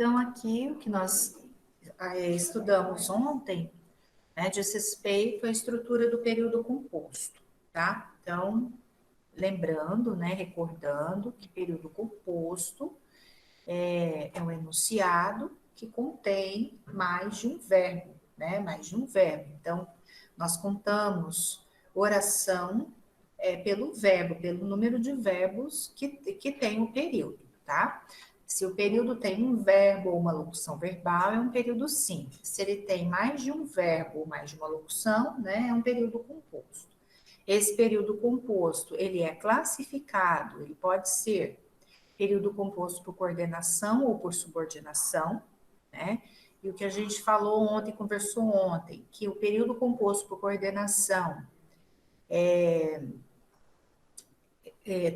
Então, aqui o que nós estudamos ontem, né, diz respeito à estrutura do período composto, tá? Então, lembrando, né, recordando que período composto é um enunciado que contém mais de um verbo, né? Mais de um verbo. Então, nós contamos oração pelo verbo, pelo número de verbos que tem o período, tá? Se o período tem um verbo ou uma locução verbal, é um período simples. Se ele tem mais de um verbo ou mais de uma locução, né, é um período composto. Esse período composto, ele é classificado, ele pode ser período composto por coordenação ou por subordinação, né? E o que a gente falou ontem, conversou ontem, que o período composto por coordenação,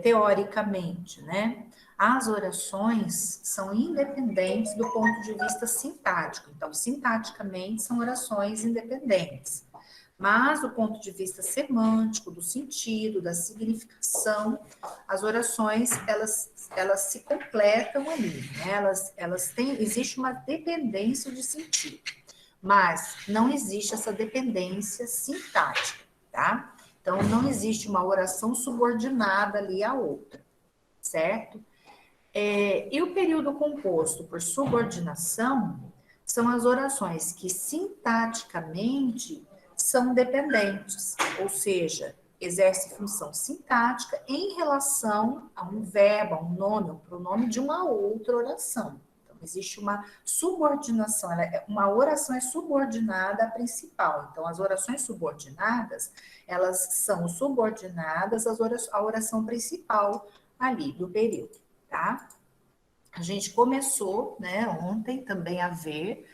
teoricamente, né? As orações são independentes do ponto de vista sintático. Então, sintaticamente, são orações independentes. Mas, do ponto de vista semântico, do sentido, da significação, as orações, elas se completam ali, né? Elas têm, existe uma dependência de sentido, mas não existe essa dependência sintática, tá? Então, não existe uma oração subordinada ali à outra, certo? E o período composto por subordinação são as orações que sintaticamente são dependentes, ou seja, exerce função sintática em relação a um verbo, a um nome, um pronome de uma outra oração. Então, existe uma subordinação, uma oração é subordinada à principal. Então, as orações subordinadas, elas são subordinadas à oração principal ali do período, tá? A gente começou, né, ontem também a ver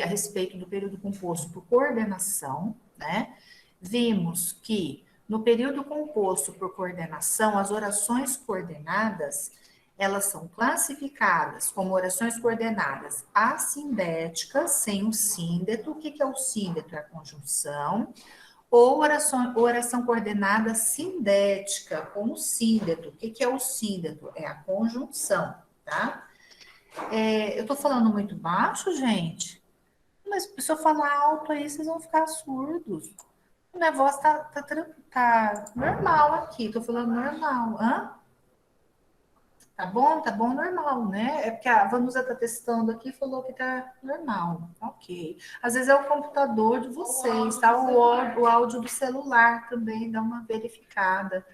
a respeito do período composto por coordenação, né? Vimos que no período composto por coordenação, as orações coordenadas, elas são classificadas como orações coordenadas assindéticas, sem o síndeto. O que é o síndeto? É a conjunção. Ou oração coordenada sindética, com o síndeto. O que é o síndeto? É a conjunção, tá? Eu tô falando muito baixo, gente? Mas se eu falar alto aí, vocês vão ficar surdos. Minha voz tá normal aqui, tô falando normal. Hã? Tá bom, normal, né? É porque a Vanusa tá testando aqui e falou que tá normal. Ok. Às vezes é o computador de vocês, tá? O áudio do celular também dá uma verificada.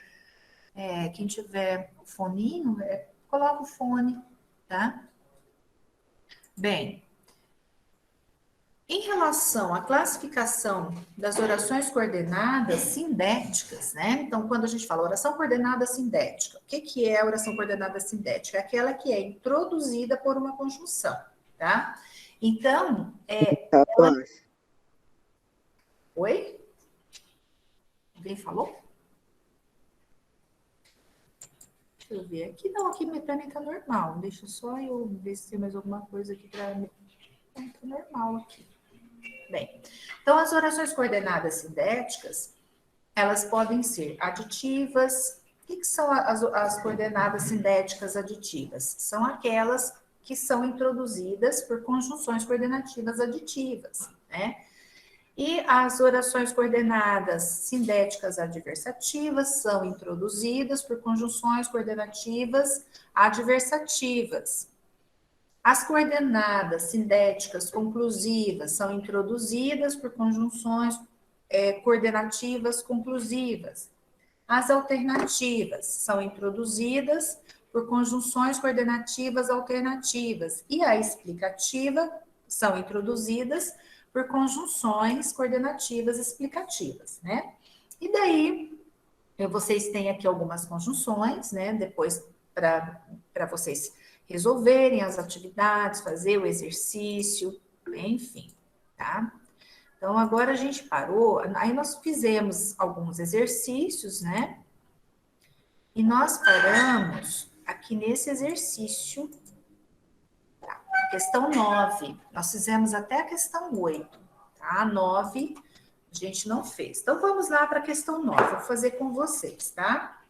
Quem tiver o foninho, coloca o fone, tá? Bem, em relação à classificação das orações coordenadas sindéticas, né? Então, quando a gente fala oração coordenada sindética, o que é a oração coordenada sindética? É aquela que é introduzida por uma conjunção, tá? Então, Oi? Alguém falou? Deixa eu ver aqui. Não, aqui para mim tá normal. Deixa só eu ver se tem mais alguma coisa aqui para mim. Tá normal aqui. Bem, então as orações coordenadas sindéticas, elas podem ser aditivas. O que são as coordenadas sindéticas aditivas? São aquelas que são introduzidas por conjunções coordenativas aditivas, né? E as orações coordenadas sindéticas adversativas são introduzidas por conjunções coordenativas adversativas. As coordenadas sindéticas conclusivas são introduzidas por conjunções coordenativas conclusivas. As alternativas são introduzidas por conjunções coordenativas alternativas. E a explicativa são introduzidas por conjunções coordenativas explicativas, né? E daí, vocês têm aqui algumas conjunções, né? Depois, para vocês resolverem as atividades, fazer o exercício, enfim, tá? Então, agora a gente parou, aí nós fizemos alguns exercícios, né? E nós paramos aqui nesse exercício, tá? Questão 9. Nós fizemos até a questão 8, tá? 9 a gente não fez. Então, vamos lá para a questão 9. Vou fazer com vocês, tá?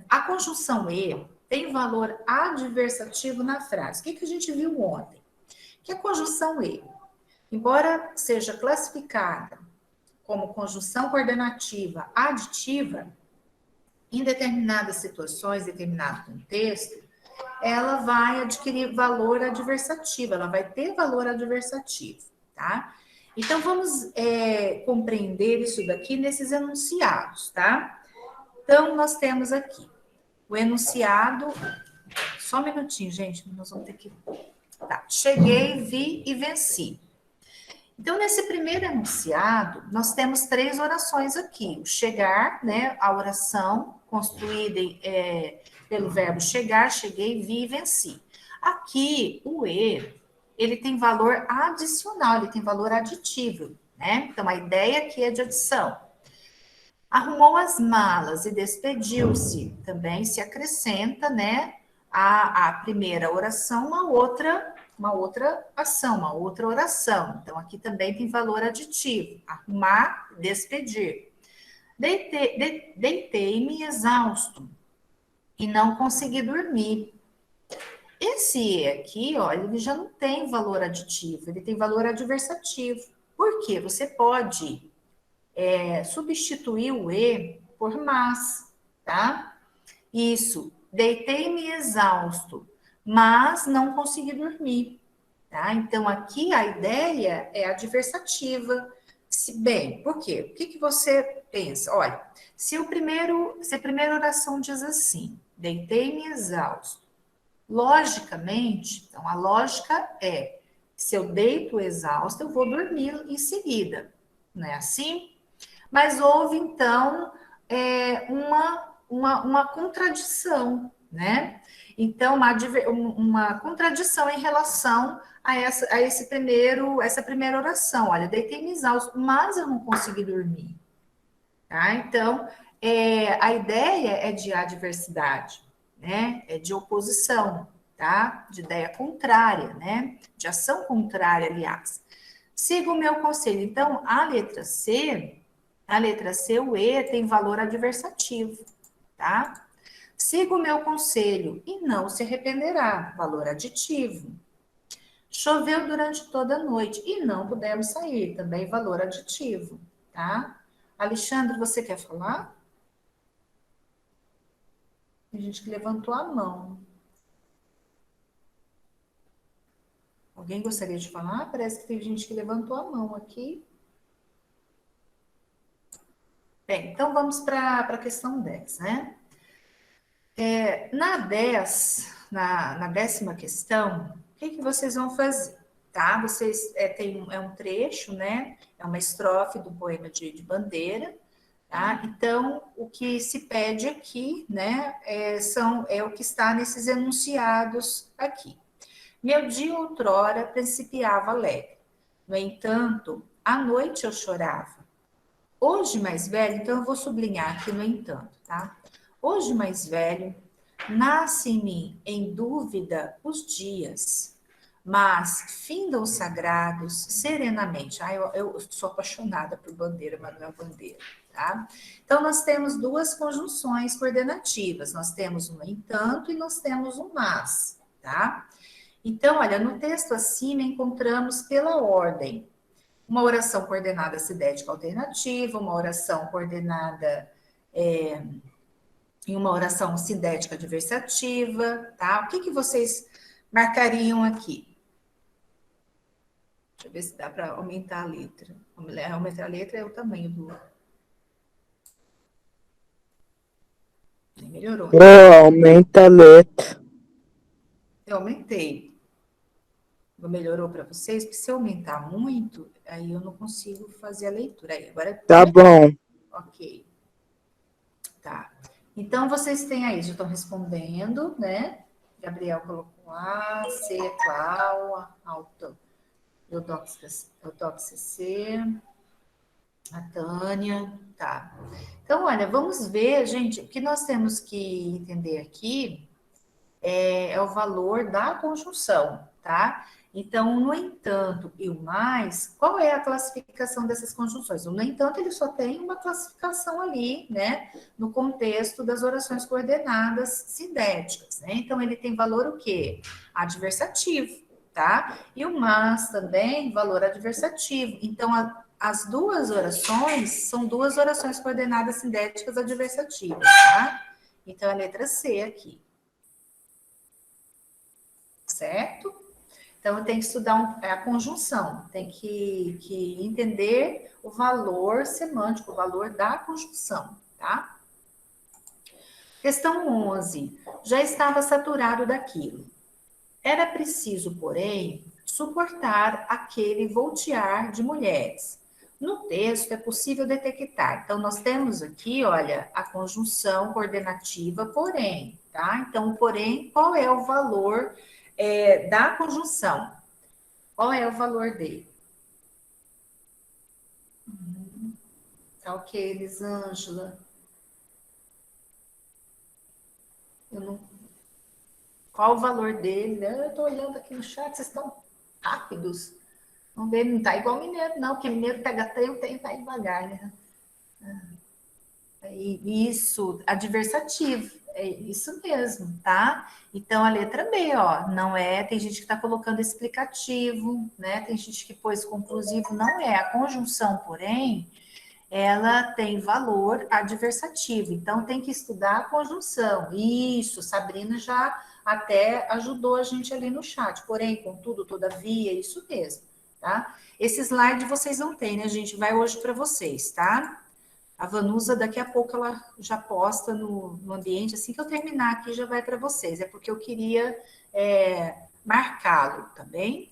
A conjunção E, tem valor adversativo na frase. O que a gente viu ontem? Que a conjunção E, embora seja classificada como conjunção coordenativa aditiva, em determinadas situações, determinado contexto, ela vai adquirir valor adversativo, ela vai ter valor adversativo, tá? Então, vamos compreender isso daqui nesses enunciados, tá? Então, nós temos aqui o enunciado. Só um minutinho, gente, nós vamos ter que. Tá. Cheguei, vi e venci. Então, nesse primeiro enunciado, nós temos 3 orações aqui. O chegar, né? A oração construída pelo verbo chegar, cheguei, vi e venci. Aqui, o E, ele tem valor adicional, ele tem valor aditivo, né? Então, a ideia aqui é de adição. Arrumou as malas e despediu-se. Também se acrescenta, né, a primeira oração, uma outra ação, uma outra oração. Então, aqui também tem valor aditivo. Arrumar, despedir. Deitei-me exausto e não consegui dormir. Esse E aqui, olha, ele já não tem valor aditivo, ele tem valor adversativo. Por quê? Você pode substituir o E por mas, tá? Isso, deitei-me exausto, mas não consegui dormir, tá? Então, aqui a ideia é adversativa. Bem, por quê? O que você pensa? Olha, se a primeira oração diz assim, deitei-me exausto, logicamente, então a lógica é, se eu deito exausto, eu vou dormir em seguida, não é assim? Mas houve, então, uma contradição, né? Então, uma contradição em relação a essa primeira oração. Olha, deitei-me exausto, mas eu não consegui dormir. Tá? Então, a ideia é de adversidade, né? É de oposição, tá? De ideia contrária, né? De ação contrária, aliás. Siga o meu conselho. Então, a letra C, o E tem valor adversativo, tá? Siga o meu conselho e não se arrependerá, valor aditivo. Choveu durante toda a noite e não pudemos sair, também valor aditivo, tá? Alexandre, você quer falar? Tem gente que levantou a mão. Alguém gostaria de falar? Parece que tem gente que levantou a mão aqui. Bem, então vamos para a questão 10, né? Na 10, na 10ª questão, o que vocês vão fazer? Tá? Vocês um trecho, né? É uma estrofe do poema de Bandeira, tá? Então, o que se pede aqui, né? É o que está nesses enunciados aqui. Meu dia outrora principiava alegre, no entanto, à noite eu chorava. Hoje mais velho, então eu vou sublinhar aqui no entanto, tá? Hoje mais velho, nasce em mim em dúvida os dias, mas findam sagrados serenamente. Eu sou apaixonada por Bandeira, Manuel Bandeira, tá? Então nós temos 2 conjunções coordenativas, nós temos um no entanto e nós temos um mas, tá? Então, olha, no texto acima encontramos pela ordem uma oração coordenada sidética alternativa, uma oração coordenada em uma oração sidética adversativa, tá? O que vocês marcariam aqui? Deixa eu ver se dá para aumentar a letra. Aumentar a letra é o tamanho do... Melhorou. Aumenta a letra. Eu aumentei. Melhorou para vocês? Porque se eu aumentar muito, aí eu não consigo fazer a leitura. Aí, agora Tá bom. Ok. Tá. Então, vocês têm aí, já estão respondendo, né? Gabriel colocou A, C, Clau, Eudoxia C, a Tânia, tá. Então, olha, vamos ver, gente, o que nós temos que entender aqui é o valor da conjunção, tá? Então, o no entanto e o mais, qual é a classificação dessas conjunções? O no entanto, ele só tem uma classificação ali, né, no contexto das orações coordenadas sindéticas, né? Então, ele tem valor o quê? Adversativo, tá? E o mas também, valor adversativo. Então, as duas orações são duas orações coordenadas sindéticas adversativas, tá? Então, a letra C aqui, certo? Então, eu tenho que estudar a conjunção, tem que entender o valor semântico, o valor da conjunção, tá? Questão 11. Já estava saturado daquilo. Era preciso, porém, suportar aquele voltear de mulheres. No texto é possível detectar. Então, nós temos aqui, olha, a conjunção coordenativa, porém, tá? Então, porém, qual é o valor da conjunção? Qual é o valor dele? Tá ok, Elisângela. Eu não... Qual o valor dele? Eu estou olhando aqui no chat, vocês estão rápidos. Vamos ver, não está igual mineiro, não, porque mineiro pega tempo, tem que estar devagar, né? Isso, adversativo, é isso mesmo, tá? Então, a letra B, ó, não é, tem gente que está colocando explicativo, né? Tem gente que pôs conclusivo, não é. A conjunção, porém, ela tem valor adversativo, então tem que estudar a conjunção. Isso, Sabrina já até ajudou a gente ali no chat. Porém, contudo, todavia, isso mesmo, tá? Esse slide vocês não têm, né, gente? Vai hoje para vocês, tá? A Vanusa, daqui a pouco, ela já posta no ambiente, assim que eu terminar aqui, já vai para vocês. É porque eu queria marcá-lo, tá bem?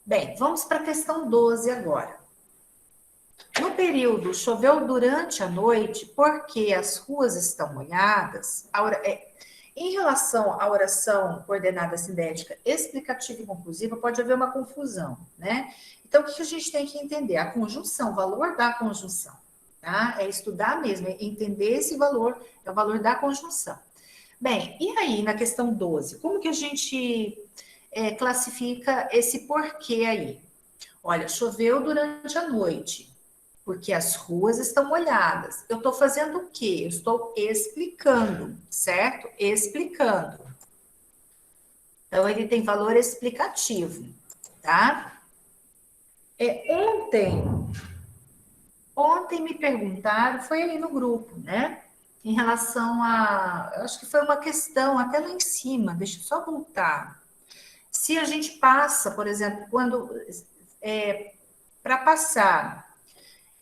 Bem, vamos para a questão 12 agora. No período choveu durante a noite porque as ruas estão molhadas. Em relação à oração coordenada sindética explicativa e conclusiva, pode haver uma confusão, né? Então, o que a gente tem que entender? A conjunção, o valor da conjunção, tá? É estudar mesmo, é entender esse valor, é o valor da conjunção. Bem, e aí na questão 12, como que a gente classifica esse porquê aí? Olha, choveu durante a noite porque as ruas estão molhadas. Eu estou fazendo o quê? Eu estou explicando, certo? Explicando. Então, ele tem valor explicativo, tá? Ontem me perguntaram, foi aí no grupo, né? Em relação acho que foi uma questão até lá em cima, deixa eu só voltar. Se a gente passa, por exemplo, para passar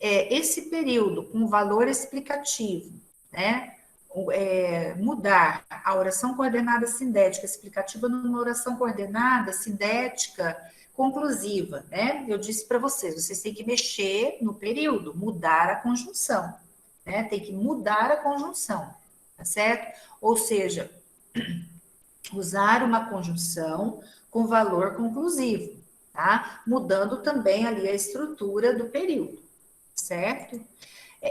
esse período com valor explicativo, né? Mudar a oração coordenada sindética explicativa numa oração coordenada sindética conclusiva, né? Eu disse para vocês têm que mexer no período, mudar a conjunção, né? Tem que mudar a conjunção, tá certo? Ou seja, usar uma conjunção com valor conclusivo, tá? Mudando também ali a estrutura do período, certo?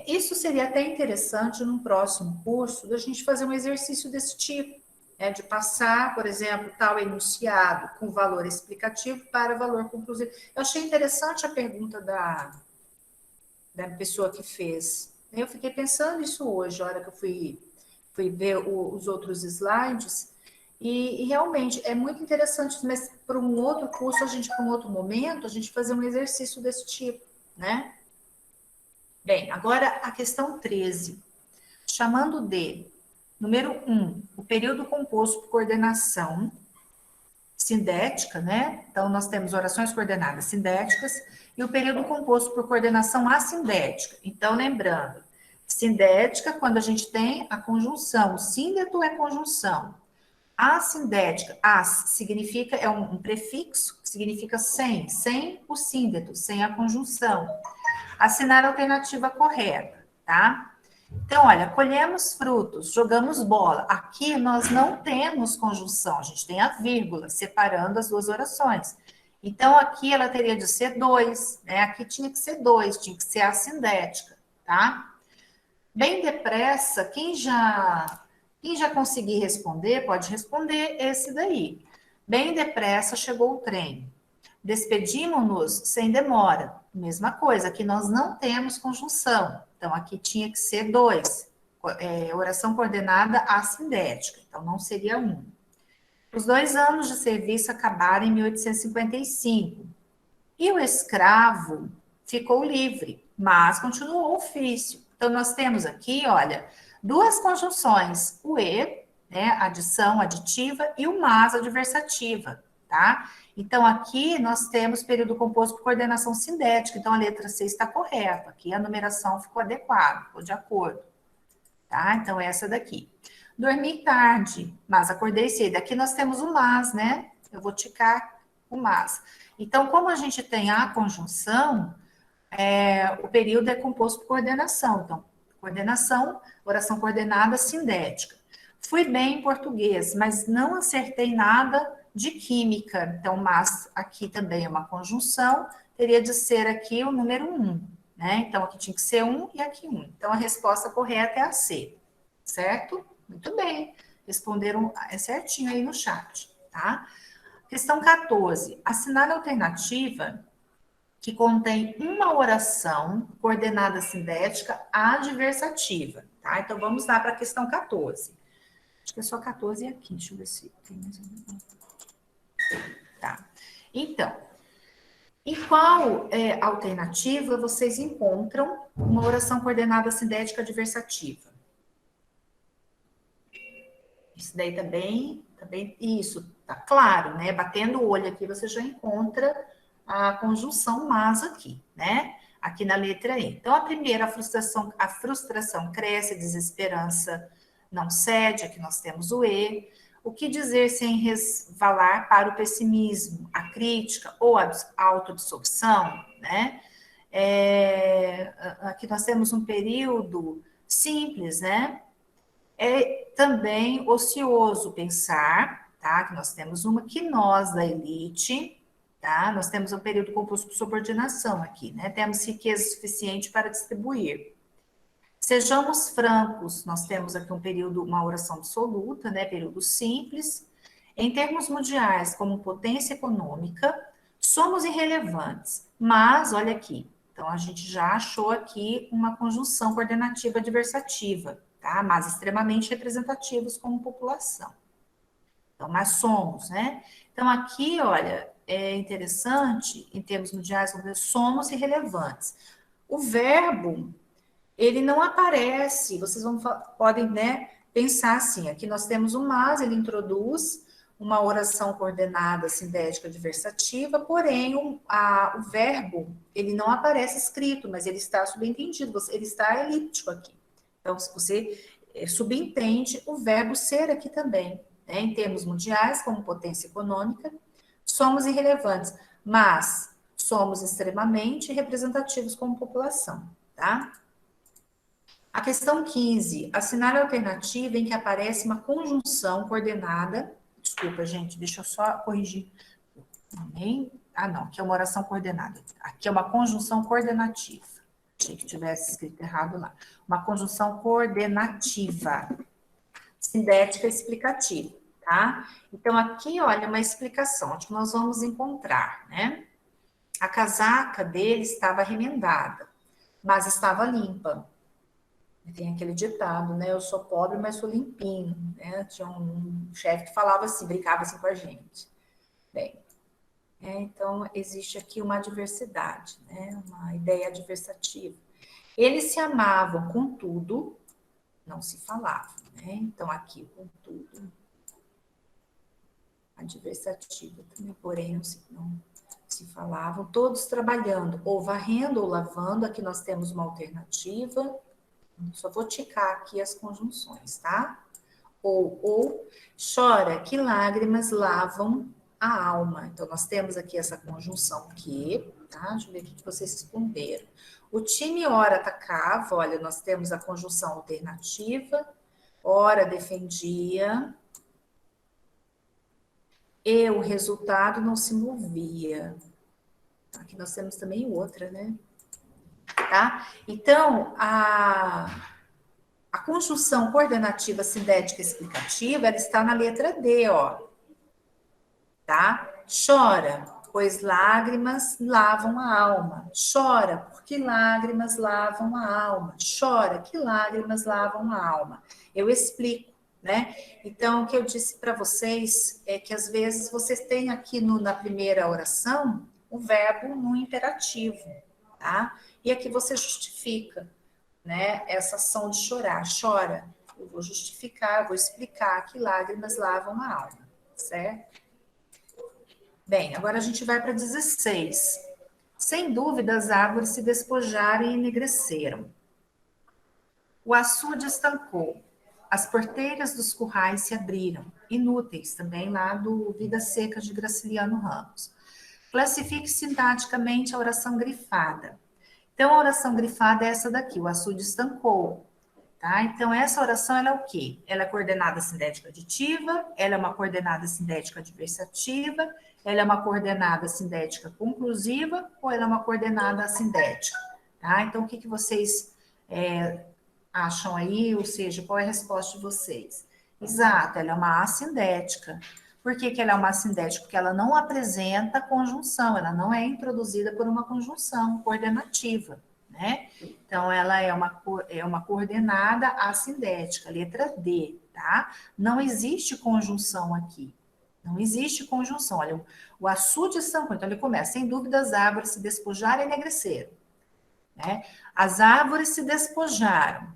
Isso seria até interessante num próximo curso da gente fazer um exercício desse tipo, né, de passar, por exemplo, tal enunciado com valor explicativo para valor conclusivo. Eu achei interessante a pergunta da pessoa que fez. Eu fiquei pensando isso hoje, a hora que eu fui ver os outros slides, e realmente é muito interessante, mas para um outro curso, para um outro momento, a gente fazer um exercício desse tipo, né? Bem, agora a questão 13. Chamando de número 1, o período composto por coordenação sindética, né? Então, nós temos orações coordenadas sindéticas e o período composto por coordenação assindética. Então, lembrando, sindética, quando a gente tem a conjunção, o síndeto é conjunção. Assindética, as significa, é um prefixo, que significa sem o síndeto, sem a conjunção. Assinar a alternativa correta, tá? Então, olha, colhemos frutos, jogamos bola. Aqui nós não temos conjunção, a gente tem a vírgula separando as duas orações. Então, aqui ela teria de ser 2, né? Aqui tinha que ser 2, tinha que ser assindética, tá? Bem depressa, quem já conseguir responder, pode responder esse daí. Bem depressa chegou o trem. Despedimos-nos sem demora. Mesma coisa, aqui nós não temos conjunção. Então, aqui tinha que ser 2. Oração coordenada assindética. Então, não seria 1. Os 2 anos de serviço acabaram em 1855. E o escravo ficou livre, mas continuou o ofício. Então, nós temos aqui, olha, 2 conjunções. O e, né, adição aditiva, e o mas adversativa, tá? Então, aqui nós temos período composto por coordenação sindética. Então, a letra C está correta. Aqui a numeração ficou adequada, ficou de acordo. Tá? Então, essa daqui. Dormi tarde, mas acordei cedo. Aqui nós temos o mas, né? Eu vou ticar o mas. Então, como a gente tem a conjunção, o período é composto por coordenação. Então, coordenação, oração coordenada sindética. Fui bem em português, mas não acertei nada de química. Então, mas aqui também é uma conjunção, teria de ser aqui o número 1, né? Então, aqui tinha que ser 1 e aqui 1. Então, a resposta correta é a C, certo? Muito bem, responderam certinho aí no chat, tá? Questão 14. Assinale a alternativa que contém uma oração coordenada sindética adversativa, tá? Então, vamos lá para a questão 14. Acho que é só 14 aqui, deixa eu ver se tem mais um. Tá. Então, em qual alternativa vocês encontram uma oração coordenada sindética adversativa? Isso daí também, isso, tá claro, né? Batendo o olho aqui, você já encontra a conjunção mas aqui, né? Aqui na letra E. Então, a primeira, a frustração cresce, a desesperança não cede, aqui nós temos o E. O que dizer sem resvalar para o pessimismo, a crítica ou a autoabsorção, né? Aqui nós temos um período simples, né? É também ocioso pensar, tá? Que nós temos uma que nós da elite, tá? Nós temos um período composto por subordinação aqui, né? Temos riqueza suficiente para distribuir. Sejamos francos, nós temos aqui um período, uma oração absoluta, né? Período simples. Em termos mundiais, como potência econômica, somos irrelevantes. Mas, olha aqui, então a gente já achou aqui uma conjunção coordenativa adversativa, tá? Mas extremamente representativos como população. Então, mas somos, né? Então, aqui, olha, é interessante, em termos mundiais, somos irrelevantes. O verbo, ele não aparece, vocês podem, né, pensar assim, aqui nós temos o mas, ele introduz uma oração coordenada sindética adversativa, porém o verbo, ele não aparece escrito, mas ele está subentendido, ele está elíptico aqui. Então, se você subentende o verbo ser aqui também, né? Em termos mundiais, como potência econômica, somos irrelevantes, mas somos extremamente representativos como população, tá? A questão 15, assinale a alternativa em que aparece uma conjunção coordenada. Desculpa, gente, deixa eu só corrigir. Não, aqui é uma oração coordenada. Aqui é uma conjunção coordenativa. Achei que tivesse escrito errado lá. Uma conjunção coordenativa, sindética explicativa, tá? Então, aqui, olha, uma explicação, onde nós vamos encontrar, né? A casaca dele estava remendada, mas estava limpa. Tem aquele ditado, né? Eu sou pobre, mas sou limpinho, né? Tinha um chefe que falava assim, brincava assim com a gente. Bem, então existe aqui uma adversidade, né? Uma ideia adversativa. Eles se amavam, contudo, não se falavam, né? Então aqui, contudo, adversativa também, porém não se falavam, todos trabalhando, ou varrendo ou lavando. Aqui nós temos uma alternativa. Só vou ticar aqui as conjunções, tá? Ou, chora que lágrimas lavam a alma. Então, nós temos aqui essa conjunção que, tá? Deixa eu ver o que vocês responderam. O time ora atacava, olha, nós temos a conjunção alternativa, ora defendia, e o resultado não se movia. Aqui nós temos também outra, né? Tá? Então, a conjunção coordenativa sindética explicativa, ela está na letra D, ó. Tá? Chora. pois lágrimas lavam a alma. Chora, porque lágrimas lavam a alma. Chora, que lágrimas lavam a alma. Eu explico, né? Então, o que eu disse para vocês é que às vezes vocês têm aqui na primeira oração o verbo no imperativo, tá? E aqui você justifica, né? Essa ação de chorar. Chora. Eu vou justificar, vou explicar que lágrimas lavam a alma, certo? Bem, agora a gente vai para 16. Sem dúvida, as árvores se despojaram e enegreceram. O açude estancou. As porteiras dos currais se abriram. Inúteis, também lá do Vida Seca de Graciliano Ramos. Classifique sintaticamente a oração grifada. Então, a oração grifada é essa daqui, o açude estancou. Tá? Então, essa oração ela é o quê? Ela é coordenada sindética aditiva, ela é uma coordenada sindética adversativa, ela é uma coordenada sindética conclusiva ou ela é uma coordenada assindética? Tá? Então, o que vocês acham aí? Ou seja, qual é a resposta de vocês? Exato, ela é uma assindética. Por que ela é uma assindética? Porque ela não apresenta conjunção, ela não é introduzida por uma conjunção coordenativa. Né? Então, ela é uma coordenada assindética, letra D, tá? Não existe conjunção aqui. Não existe conjunção. Olha, o açude estancou. Então, ele começa, sem dúvida, as árvores se despojaram e enegreceram. Né? As árvores se despojaram.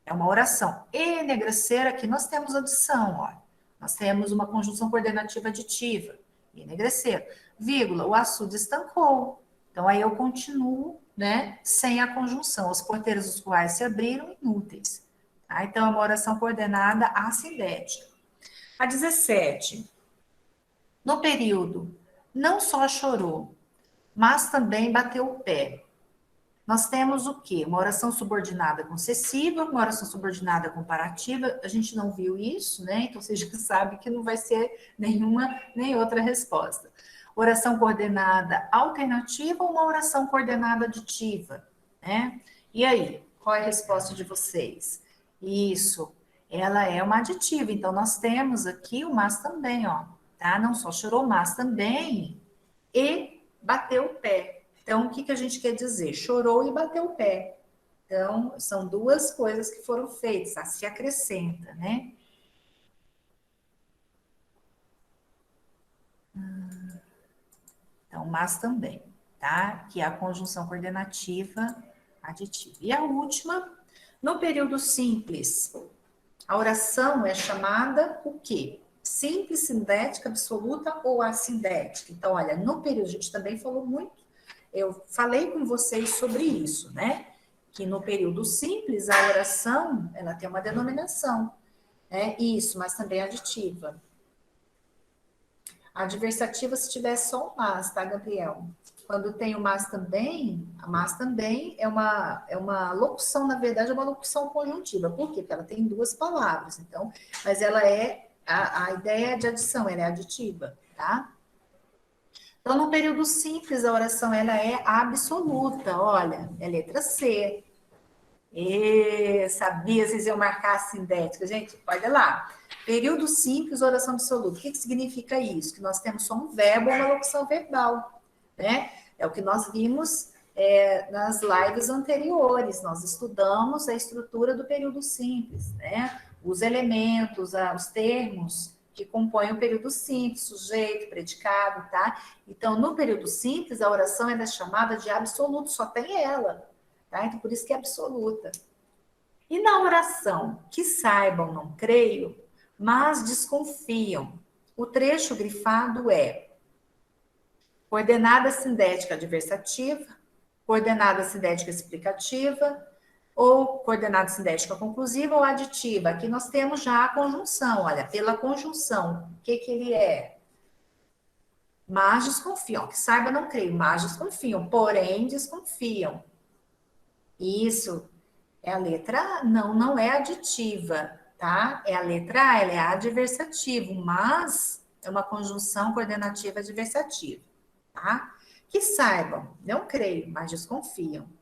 É uma oração. E enegrecer, aqui nós temos adição, olha. Nós temos uma conjunção coordenativa aditiva. E enegreceram. Vírgula, o açude estancou. Então, aí eu continuo, né, sem a conjunção. Os porteiros dos currais se abriram, inúteis. Tá? Então, é uma oração coordenada assindética. A 17. No período, não só chorou, mas também bateu o pé. Nós temos o quê? Uma oração subordinada concessiva, uma oração subordinada comparativa. A gente não viu isso, né? Então, você já sabe que não vai ser nenhuma nem outra resposta. Oração coordenada alternativa ou uma oração coordenada aditiva, né? E aí, qual é a resposta de vocês? Isso, ela é uma aditiva. Então, nós temos aqui o mas também, ó, tá? Não só chorou, mas também e bateu o pé. Então, o que a gente quer dizer? Chorou e bateu o pé. Então, são duas coisas que foram feitas, se acrescenta, né? Então, mas também, tá? Que é a conjunção coordenativa aditiva. E a última, no período simples, a oração é chamada o quê? Simples, sindética, absoluta ou assindética? Então, olha, no período, a gente também falou muito, eu falei com vocês sobre isso, né? Que no período simples, a oração, ela tem uma denominação, né? Isso, mas também aditiva. A adversativa se tiver só o mas, tá, Gabriel? Quando tem o mas também, a mas também é uma locução, na verdade, é uma locução conjuntiva. Por quê? Porque ela tem duas palavras, então, mas ela a ideia de adição, ela é aditiva, tá? Então, no período simples, a oração ela é absoluta. Olha, é letra C. Sabia, vocês iam marcar a sindética. Gente, olha lá. Período simples, oração absoluta. O que significa isso? Que nós temos só um verbo ou uma locução verbal, né? É o que nós vimos nas lives anteriores. Nós estudamos a estrutura do período simples, né? Os elementos, os termos que compõem o período simples, sujeito, predicado, tá? Então, no período simples, a oração é chamada de absoluto, só tem ela, tá? Então, por isso que é absoluta. E na oração, que saibam, não creio, mas desconfiam. O trecho grifado é coordenada sindética adversativa, coordenada sindética explicativa, ou coordenada sindética conclusiva ou aditiva. Aqui nós temos já a conjunção, olha, pela conjunção, o que ele é? Mas desconfiam, que saiba, não creio, mas desconfiam, porém desconfiam. Isso é a letra A, não é aditiva, tá? É a letra A, ela é adversativo, mas é uma conjunção coordenativa adversativa, tá? Que saibam, não creio, mas desconfiam.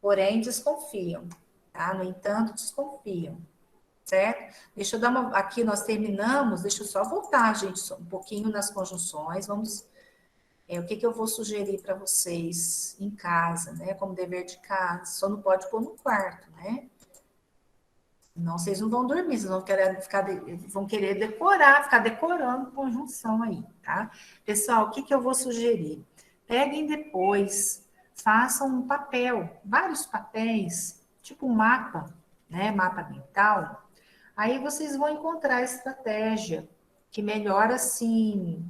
Porém, desconfiam, tá? No entanto, desconfiam, certo? Deixa eu dar uma... Aqui nós terminamos, deixa eu só voltar, gente, um pouquinho nas conjunções, vamos o que eu vou sugerir para vocês em casa, né? Como dever de casa. Só não pode pôr no quarto, né? Não, vocês não vão dormir, vocês vão querer decorar, ficar decorando conjunção aí, tá? Pessoal, o que eu vou sugerir? Peguem depois, façam um papel, vários papéis, tipo um mapa, né? Mapa mental. Aí vocês vão encontrar a estratégia que melhor assim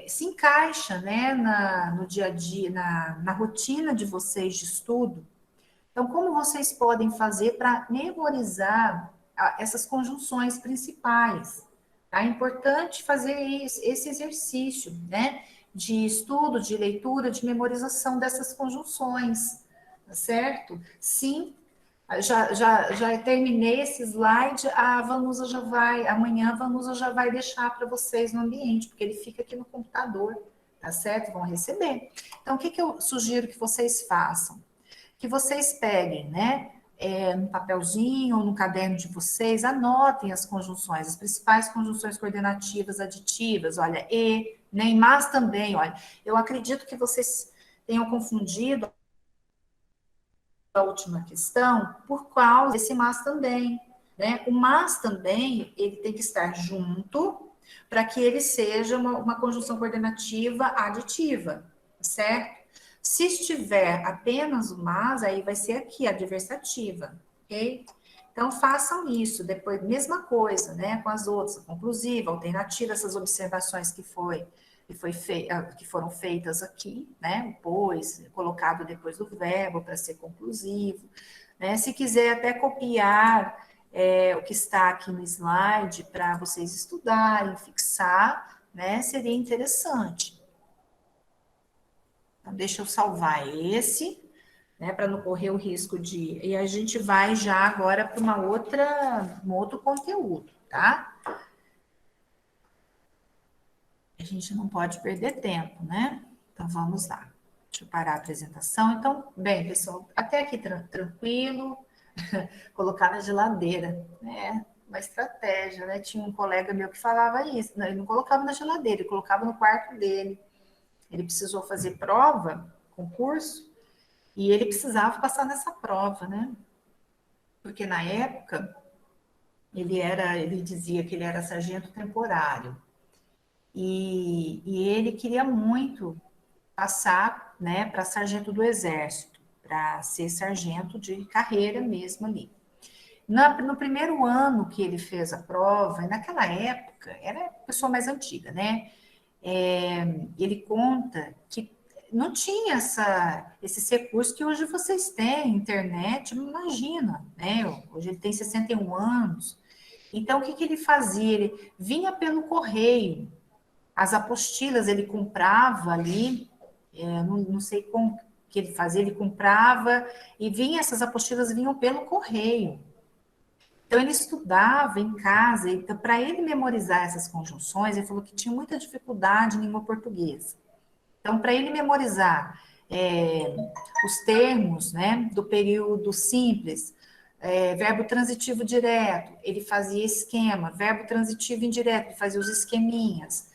se encaixa, né, no dia a dia, na rotina de vocês de estudo. Então, como vocês podem fazer para memorizar essas conjunções principais? Tá? É importante fazer esse exercício, né? De estudo, de leitura, de memorização dessas conjunções, tá certo? Sim, já terminei esse slide, a Vanusa já vai, amanhã a Vanusa já vai deixar para vocês no ambiente, porque ele fica aqui no computador, tá certo? Vão receber. Então, o que eu sugiro que vocês façam? Que vocês peguem, né, no papelzinho ou no caderno de vocês, anotem as conjunções, as principais conjunções coordenativas aditivas, olha, e, né, e mas também, olha, eu acredito que vocês tenham confundido a última questão por causa desse mas também, né, o mas também, ele tem que estar junto para que ele seja uma conjunção coordenativa aditiva, certo? Se estiver apenas o mas, aí vai ser aqui, a adversativa, ok? Então, façam isso. Depois, mesma coisa, né, com as outras, a conclusiva, a alternativa, essas observações que foram feitas aqui, né, depois, colocado depois do verbo para ser conclusivo, né? Se quiser até copiar o que está aqui no slide para vocês estudarem, fixar, né, seria interessante. Então, deixa eu salvar esse, né, para não correr o risco de... E a gente vai já agora para um outro conteúdo, tá? A gente não pode perder tempo, né? Então, vamos lá. Deixa eu parar a apresentação. Então, bem, pessoal, até aqui tranquilo. Colocar na geladeira, né? Uma estratégia, né? Tinha um colega meu que falava isso. Não, ele não colocava na geladeira, ele colocava no quarto dele. Ele precisou fazer prova, concurso, e ele precisava passar nessa prova, né? Porque na época ele dizia que ele era sargento temporário. E ele queria muito passar, né, para sargento do exército, para ser sargento de carreira mesmo ali. No primeiro ano que ele fez a prova, e naquela época, era a pessoa mais antiga, né? Ele conta que não tinha esses recursos que hoje vocês têm, internet, imagina, né? Hoje ele tem 61 anos. Então, o que ele fazia? Ele vinha pelo correio, as apostilas ele comprava ali, não sei como que ele fazia, ele comprava e essas apostilas vinham pelo correio. Então, ele estudava em casa, então, para ele memorizar essas conjunções, ele falou que tinha muita dificuldade em língua portuguesa. Então, para ele memorizar os termos, né, do período simples, verbo transitivo direto, ele fazia esquema, verbo transitivo indireto, ele fazia os esqueminhas.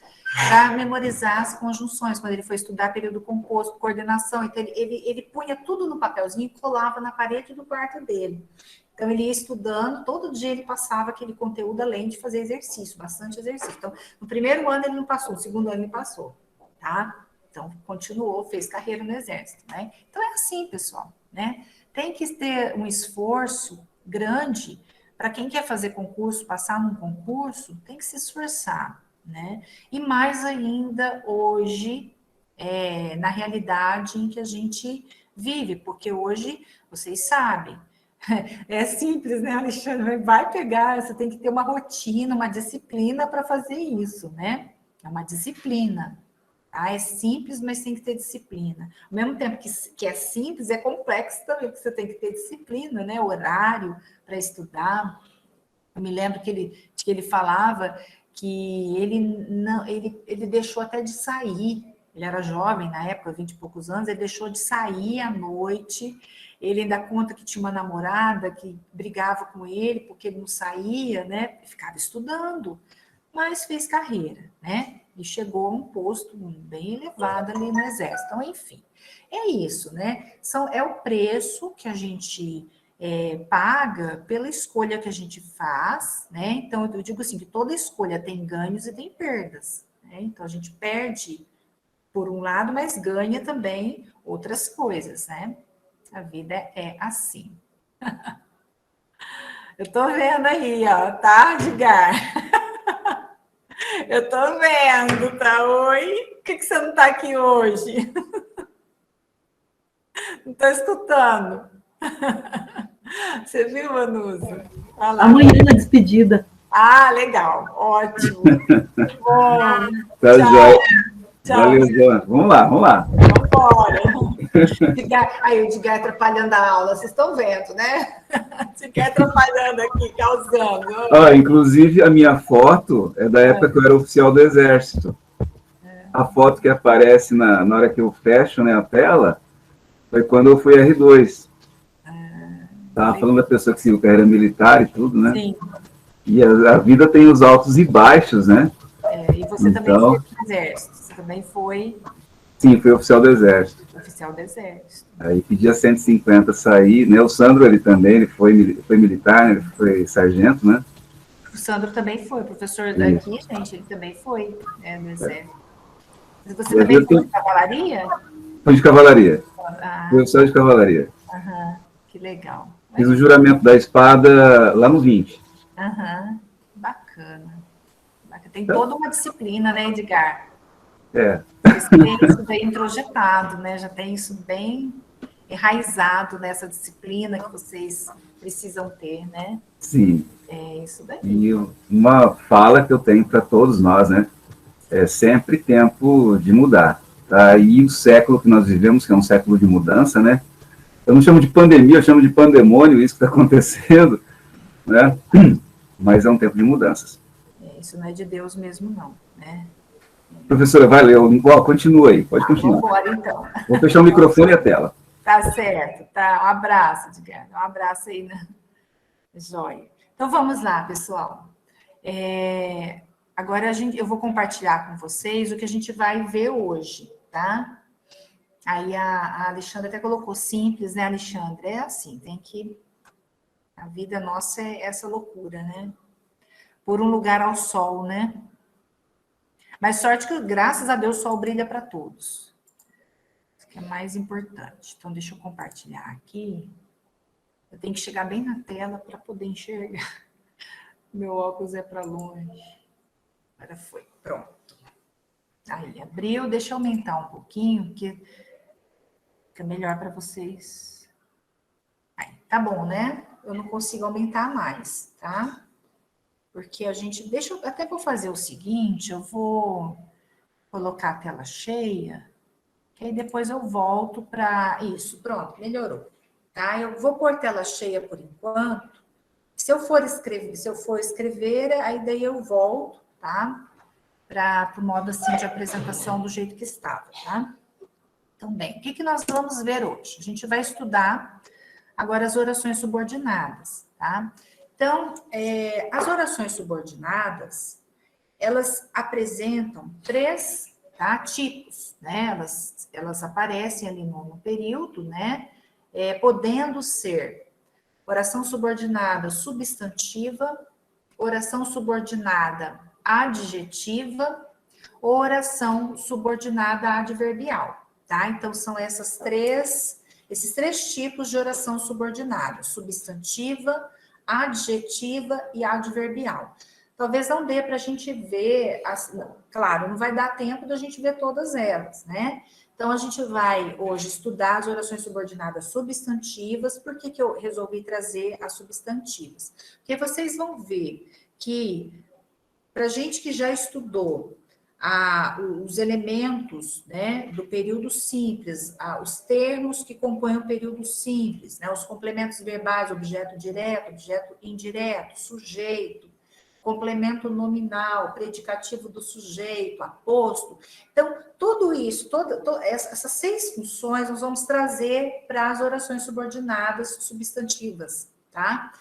Para memorizar as conjunções, quando ele foi estudar período composto, coordenação, então ele punha tudo no papelzinho e colava na parede do quarto dele. Então, ele ia estudando, todo dia ele passava aquele conteúdo, além de fazer exercício, bastante exercício. Então, no primeiro ano ele não passou, no segundo ano ele passou, tá? Então, continuou, fez carreira no exército, né? Então, é assim, pessoal, né? Tem que ter um esforço grande para quem quer fazer concurso, passar num concurso, tem que se esforçar, né? E mais ainda hoje, na realidade em que a gente vive, porque hoje, vocês sabem, é simples, né, Alexandre? Vai pegar, você tem que ter uma rotina, uma disciplina para fazer isso, né? É uma disciplina. Tá? É simples, mas tem que ter disciplina. Ao mesmo tempo que é simples, é complexo também, porque você tem que ter disciplina, né? Horário para estudar. Eu me lembro que ele falava que ele deixou até de sair. Ele era jovem na época, 20 e poucos anos, ele deixou de sair à noite. Ele ainda conta que tinha uma namorada que brigava com ele porque ele não saía, né? Ficava estudando, mas fez carreira, né? e chegou a um posto bem elevado ali no exército. Então, enfim, é isso, né? É o preço que a gente paga pela escolha que a gente faz, né? Então, eu digo assim, que toda escolha tem ganhos e tem perdas, né? Então, a gente perde por um lado, mas ganha também outras coisas, né? A vida é assim. Eu tô vendo aí, ó, tá, Edgar? Eu tô vendo, tá? Oi? Por que você não tá aqui hoje? Não tô escutando. Você viu, Vanusa? Amanhã na despedida. Ah, legal. Ótimo. Bom, Tá tchau. joia. Tchau. Valeu, Joana. Vamos lá, vamos lá. Vambora. Aí o Edgar atrapalhando a aula, vocês estão vendo, né? Edgar atrapalhando aqui, causando. Inclusive, a minha foto é da época que eu era oficial do Exército. A foto que aparece na hora que eu fecho, né, a tela foi quando eu fui R2. Estava falando da pessoa que seguiu carreira militar e tudo, né? Sim. E a vida tem os altos e baixos, né? E você também foi do Exército, você também foi... Sim, fui oficial do Exército. Oficial do Exército. Aí pedia 150 sair, né? O Sandro, ele também, ele foi militar, ele foi sargento, né? O Sandro também foi, professor daqui, gente, ele também foi, no Exército. Você também foi de cavalaria? Foi de cavalaria. Ah, Fui oficial de cavalaria. que legal. Fiz o juramento da espada lá no 20. Bacana. Tem toda uma disciplina, né, Edgar? É. Vocês têm isso bem introjetado, né? Já tem isso bem enraizado nessa disciplina que vocês precisam ter, né? Sim. É isso daí. E uma fala que eu tenho para todos nós, né? É sempre tempo de mudar. Tá? E o século que nós vivemos, que é um século de mudança, né? Eu não chamo de pandemia, eu chamo de pandemônio, isso que está acontecendo, né? Mas é um tempo de mudanças. Isso não é de Deus mesmo, não, né? Professora, valeu. Continua aí, pode continuar. Vamos embora, então. Vou fechar o microfone e a tela. Tá certo, tá. Um abraço, Edgar. Um abraço aí, né? Joia. Então, vamos lá, pessoal. Agora, eu vou compartilhar com vocês o que a gente vai ver hoje, tá? Aí, a Alexandra até colocou simples, né, Alexandre? É assim, tem que... A vida nossa é essa loucura, né? Por um lugar ao sol, né? Mas sorte que, graças a Deus, o sol brilha para todos. Isso que é mais importante. Então, deixa eu compartilhar aqui. Eu tenho que chegar bem na tela para poder enxergar. Meu óculos é para longe. Agora foi. Pronto. Aí, abriu. Deixa eu aumentar um pouquinho, porque fica melhor para vocês. Aí, tá bom, né? Eu não consigo aumentar mais, tá? Porque a gente... até vou fazer o seguinte, eu vou colocar a tela cheia, que aí depois eu volto para... Isso, pronto, melhorou. Tá? Eu vou pôr tela cheia por enquanto. Se eu for escrever, aí daí eu volto, tá? Para o modo assim de apresentação do jeito que estava, tá? Então, bem, o que nós vamos ver hoje? A gente vai estudar agora as orações subordinadas, tá? Então, as orações subordinadas, elas apresentam 3 tipos, né? Elas aparecem ali no período, né? Podendo ser oração subordinada substantiva, oração subordinada adjetiva, ou oração subordinada adverbial, tá? Então, são esses três tipos de oração subordinada: substantiva, adjetiva e adverbial. Talvez não dê para a gente ver, claro, não vai dar tempo da gente ver todas elas, né? Então, a gente vai hoje estudar as orações subordinadas substantivas. Por que eu resolvi trazer as substantivas? Porque vocês vão ver que, para gente que já estudou os elementos, né, do período simples, os termos que compõem o período simples, né, os complementos verbais, objeto direto, objeto indireto, sujeito, complemento nominal, predicativo do sujeito, aposto. Então, tudo isso, essas 6 funções nós vamos trazer para as orações subordinadas substantivas, tá?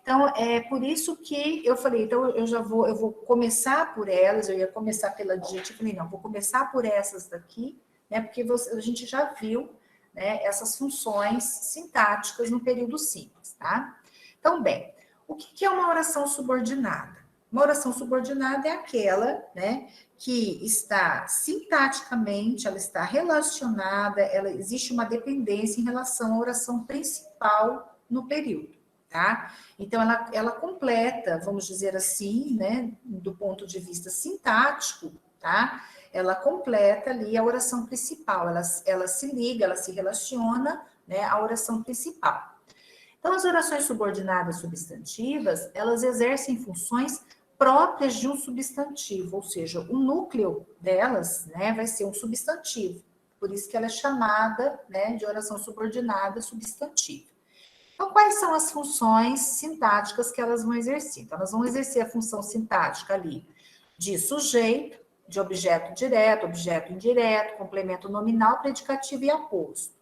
Então, é por isso que eu falei, então eu vou começar por elas, eu ia começar pela adjetivo, falei, não, vou começar por essas daqui, né, porque a gente já viu, né, essas funções sintáticas no período simples, tá? Então, bem, o que é uma oração subordinada? Uma oração subordinada é aquela, né, que está sintaticamente, ela está relacionada, ela existe uma dependência em relação à oração principal no período, tá? Então, ela completa, vamos dizer assim, né, do ponto de vista sintático, tá? Ela completa ali a oração principal, ela se liga, ela se relaciona, né, à oração principal. Então, as orações subordinadas substantivas, elas exercem funções próprias de um substantivo, ou seja, o núcleo delas, né, vai ser um substantivo. Por isso que ela é chamada, né, de oração subordinada substantiva. Então, quais são as funções sintáticas que elas vão exercer? Então, elas vão exercer a função sintática ali de sujeito, de objeto direto, objeto indireto, complemento nominal, predicativo e aposto.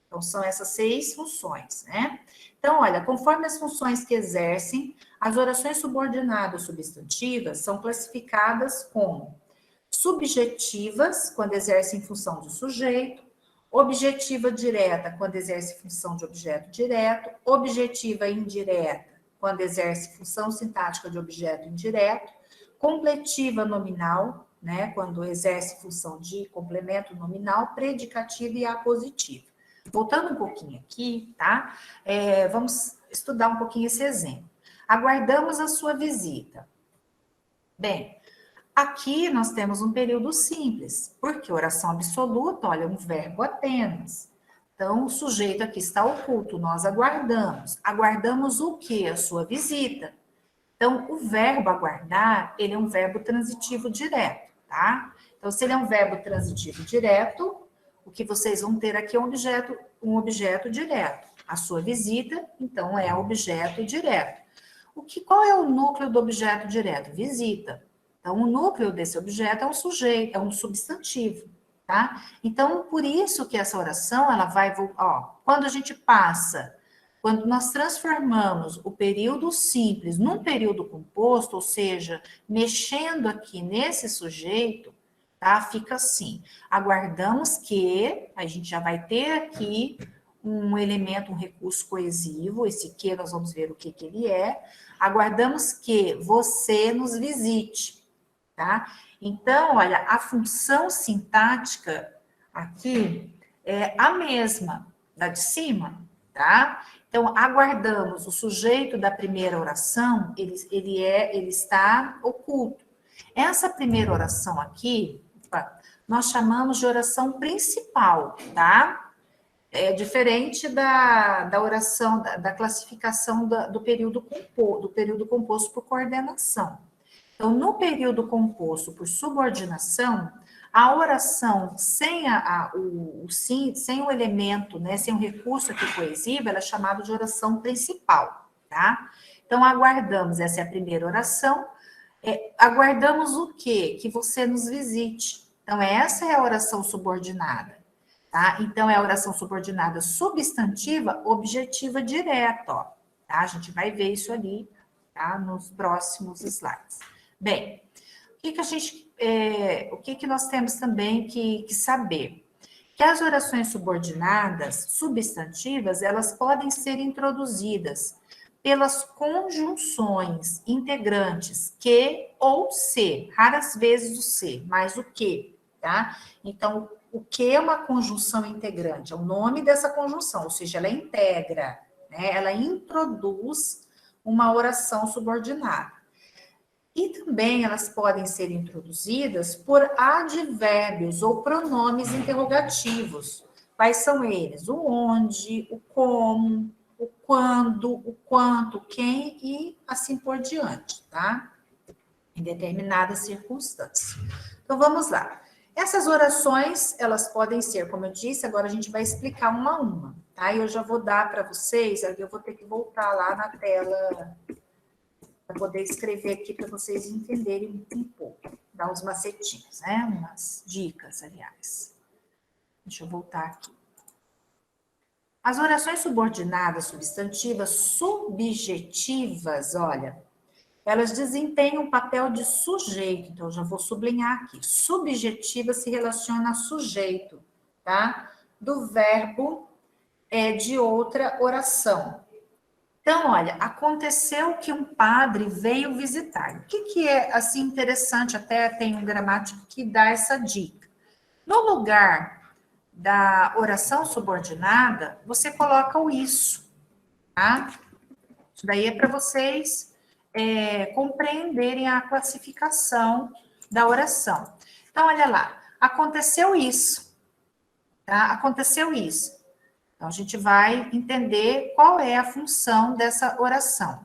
Então, são essas 6 funções, né? Então, olha, conforme as funções que exercem, as orações subordinadas substantivas são classificadas como subjetivas, quando exercem função do sujeito, objetiva direta, quando exerce função de objeto direto, objetiva indireta, quando exerce função sintática de objeto indireto, completiva nominal, né, quando exerce função de complemento nominal, predicativa e apositiva. Voltando um pouquinho aqui, tá? Vamos estudar um pouquinho esse exemplo. Aguardamos a sua visita. Bem, aqui nós temos um período simples, porque oração absoluta, olha, um verbo apenas. Então, o sujeito aqui está oculto, nós aguardamos. Aguardamos o quê? A sua visita. Então, o verbo aguardar, ele é um verbo transitivo direto, tá? Então, se ele é um verbo transitivo direto, o que vocês vão ter aqui é um objeto direto. A sua visita, então, é objeto direto. Qual é o núcleo do objeto direto? Visita. Então, o núcleo desse objeto é um sujeito, é um substantivo, tá? Então, por isso que essa oração, ela vai, quando nós transformamos o período simples num período composto, ou seja, mexendo aqui nesse sujeito, tá? Fica assim, aguardamos que, a gente já vai ter aqui um elemento, um recurso coesivo, esse que nós vamos ver o que ele é, aguardamos que você nos visite, tá? Então, olha, a função sintática aqui é a mesma da de cima, tá? Então, aguardamos, o sujeito da primeira oração, ele está oculto. Essa primeira oração aqui, nós chamamos de oração principal, tá? É diferente da oração, da classificação do período composto por coordenação. Então, no período composto por subordinação, a oração sem sem o elemento, né, sem o recurso aqui coesivo, ela é chamada de oração principal, tá? Então, aguardamos, essa é a primeira oração. Aguardamos o quê? Que você nos visite. Então, essa é a oração subordinada, tá? Então, é a oração subordinada substantiva, objetiva direta, ó. Tá? A gente vai ver isso ali, tá? Nos próximos slides. Bem, o que nós temos também que saber? Que as orações subordinadas, substantivas, elas podem ser introduzidas pelas conjunções integrantes que ou se, raras vezes o se, mas o que, tá? Então, o que é uma conjunção integrante? É o nome dessa conjunção, ou seja, ela integra, né? Ela introduz uma oração subordinada. E também elas podem ser introduzidas por advérbios ou pronomes interrogativos. Quais são eles? O onde, o como, o quando, o quanto, quem e assim por diante, tá? Em determinadas circunstâncias. Então, vamos lá. Essas orações, elas podem ser, como eu disse, agora a gente vai explicar uma a uma, tá? E eu já vou dar para vocês, eu vou ter que voltar lá na tela para poder escrever aqui para vocês entenderem um pouco, dar uns macetinhos, né? Umas dicas, aliás. Deixa eu voltar aqui. As orações subordinadas substantivas subjetivas, olha, elas desempenham um papel de sujeito, então eu já vou sublinhar aqui. Subjetiva se relaciona a sujeito, tá? Do verbo de outra oração. Então, olha, aconteceu que um padre veio visitar. O que é, assim, interessante, até tem um gramático que dá essa dica. No lugar da oração subordinada, você coloca o isso, tá? Isso daí é para vocês compreenderem a classificação da oração. Então, olha lá, aconteceu isso, tá? Aconteceu isso. Então, a gente vai entender qual é a função dessa oração.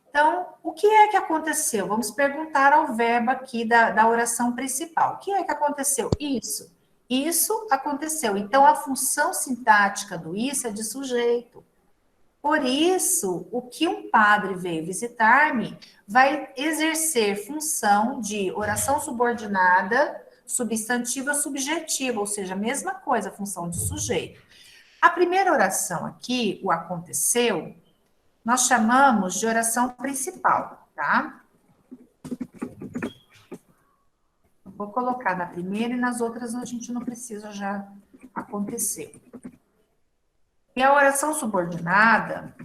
Então, o que é que aconteceu? Vamos perguntar ao verbo aqui da oração principal. O que é que aconteceu? Isso. Isso aconteceu. Então, a função sintática do isso é de sujeito. Por isso, o que um padre veio visitar-me vai exercer função de oração subordinada, substantiva, subjetiva, ou seja, a mesma coisa, função de sujeito. A primeira oração aqui, o aconteceu, nós chamamos de oração principal, tá? Vou colocar na primeira e nas outras a gente não precisa já acontecer. E a oração subordinada,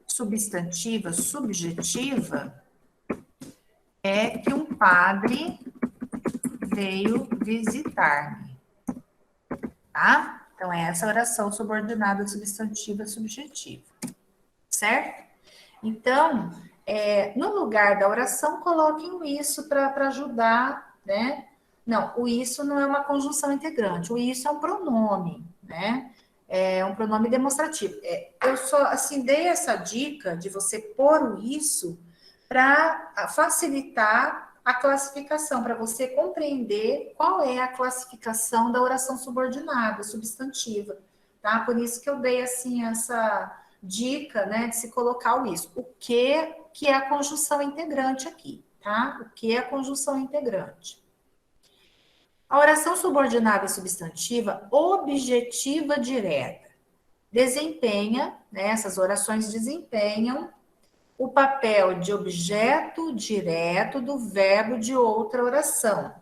substantiva, subjetiva, é que um padre veio visitar-me, tá? Então, é essa oração subordinada, substantiva, subjetiva, certo? Então, no lugar da oração, coloquem o isso para ajudar, né? Não, o isso não é uma conjunção integrante, o isso é um pronome, né? É um pronome demonstrativo. Eu só, assim, dei essa dica de você pôr o isso para facilitar a classificação, para você compreender qual é a classificação da oração subordinada, substantiva, tá? Por isso que eu dei, assim, essa dica, né, de se colocar o isso. O que é a conjunção integrante aqui, tá? O que é a conjunção integrante? A oração subordinada substantiva objetiva direta desempenha, né, essas orações desempenham o papel de objeto direto do verbo de outra oração.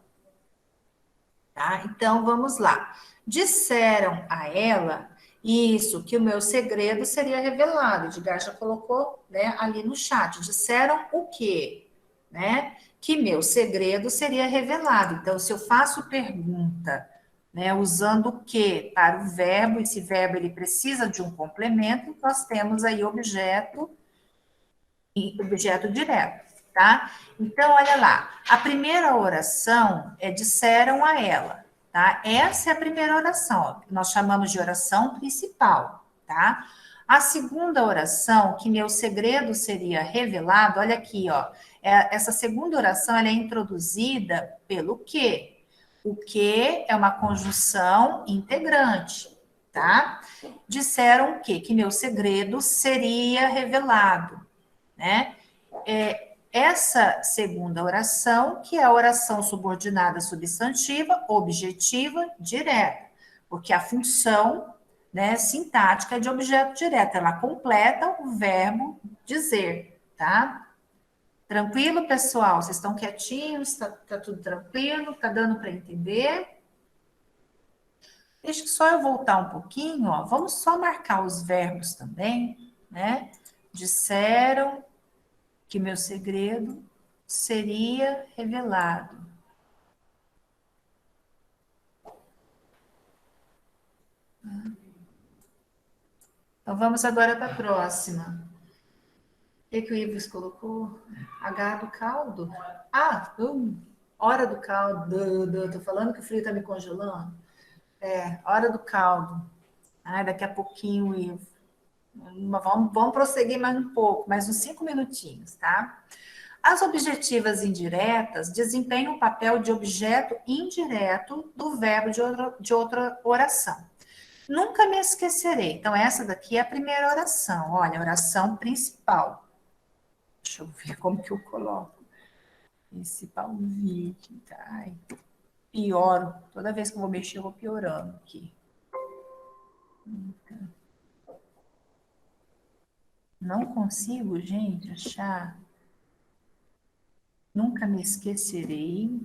Tá? Então, vamos lá. Disseram a ela isso, que o meu segredo seria revelado. Edgar já colocou, né, ali no chat. Disseram o quê? Né? Que meu segredo seria revelado. Então, se eu faço pergunta, né, usando o que para o verbo, esse verbo ele precisa de um complemento, nós temos aí objeto e objeto direto, tá? Então, olha lá, a primeira oração é disseram a ela, tá? Essa é a primeira oração, ó, nós chamamos de oração principal, tá? A segunda oração, que meu segredo seria revelado, olha aqui, ó, essa segunda oração ela é introduzida pelo que? O que é uma conjunção integrante, tá? Disseram o quê? Que meu segredo seria revelado, né? Essa segunda oração, que é a oração subordinada substantiva, objetiva, direta, porque a função, né, sintática é de objeto direto, ela completa o verbo dizer, tá? Tranquilo, pessoal? Vocês estão quietinhos? Tá tudo tranquilo? Tá dando para entender? Deixa que só eu voltar um pouquinho, ó. Vamos só marcar os verbos também, né? Disseram que meu segredo seria revelado. Então, vamos agora para a próxima. O que o Ives colocou? H do caldo? Hora do caldo. Tô falando que o frio tá me congelando. Hora do caldo. Daqui a pouquinho, Ivo. Vamos prosseguir mais um pouco, mais uns 5 minutinhos, tá? As objetivas indiretas desempenham o papel de objeto indireto do verbo de outra oração. Nunca me esquecerei. Então, essa daqui é a primeira oração. Olha, a oração principal. Deixa eu ver como que eu coloco. Principal vídeo, tá? pioro. Toda vez que eu vou mexer, eu vou piorando aqui. Não consigo, gente, achar. Nunca me esquecerei.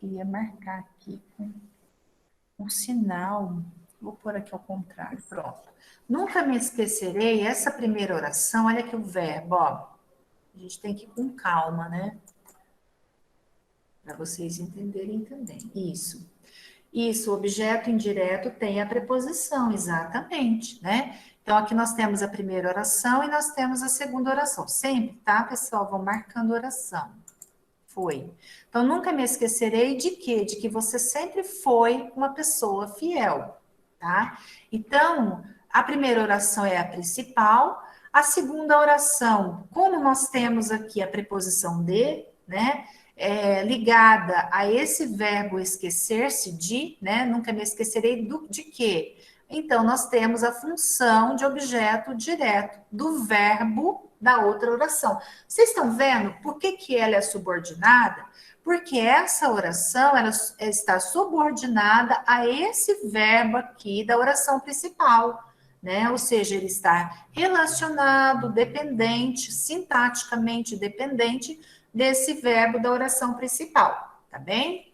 Queria marcar aqui com um sinal. Vou pôr aqui ao contrário, pronto. Nunca me esquecerei, essa primeira oração, olha aqui o verbo, ó. A gente tem que ir com calma, né? Para vocês entenderem também. Isso. Isso, o objeto indireto tem a preposição, exatamente, né? Então, aqui nós temos a primeira oração e nós temos a segunda oração. Sempre, tá, pessoal? Vão marcando oração. Foi. Então, nunca me esquecerei de quê? De que você sempre foi uma pessoa fiel, tá? Então, a primeira oração é a principal. A segunda oração, como nós temos aqui a preposição de, né? Ligada a esse verbo esquecer-se de, né? Nunca me esquecerei de quê? Então, nós temos a função de objeto direto do verbo da outra oração. Vocês estão vendo por que ela é subordinada? Porque essa oração ela está subordinada a esse verbo aqui da oração principal, né? Ou seja, ele está relacionado, dependente, sintaticamente dependente desse verbo da oração principal, tá bem?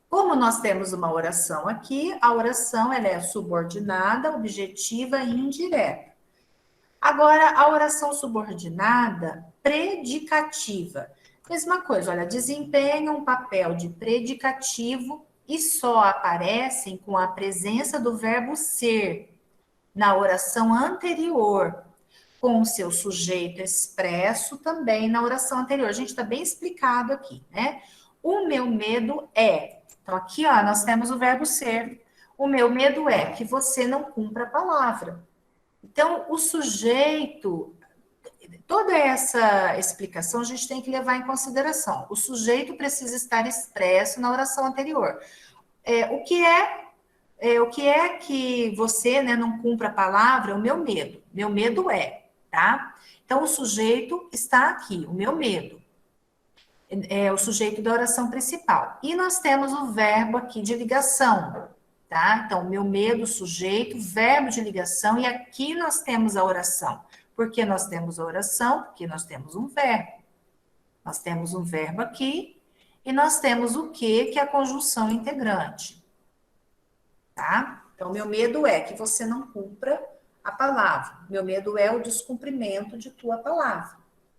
Como nós temos uma oração aqui, a oração ela é subordinada, objetiva e indireta. Agora, a oração subordinada predicativa. Mesma coisa, olha, desempenha um papel de predicativo e só aparecem com a presença do verbo ser na oração anterior, com o seu sujeito expresso também na oração anterior. A gente está bem explicado aqui, né? O meu medo é. Então, aqui, ó, nós temos o verbo ser. O meu medo é que você não cumpra a palavra. Então, o sujeito, toda essa explicação a gente tem que levar em consideração. O sujeito precisa estar expresso na oração anterior. O que é que você, né, não cumpra a palavra? O meu medo. Meu medo é, tá? Então, o sujeito está aqui, o meu medo. É o sujeito da oração principal. E nós temos o verbo aqui de ligação, tá? Então, meu medo, sujeito, verbo de ligação, e aqui nós temos a oração. Por que nós temos a oração? Porque nós temos um verbo. Nós temos um verbo aqui, e nós temos o que é a conjunção integrante. Tá? Então, meu medo é que você não cumpra a palavra. Meu medo é o descumprimento de tua palavra,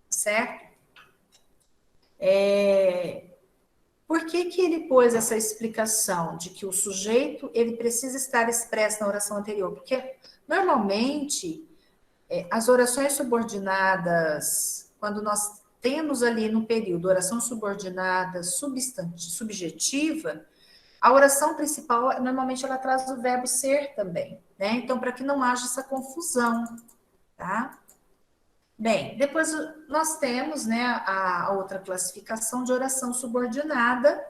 certo? Por que ele pôs essa explicação de que o sujeito ele precisa estar expresso na oração anterior? Porque, normalmente, as orações subordinadas, quando nós temos ali no período oração subordinada subjetiva, a oração principal, normalmente, ela traz o verbo ser também, né? Então, para que não haja essa confusão, tá? Bem, depois nós temos, né, a outra classificação de oração subordinada,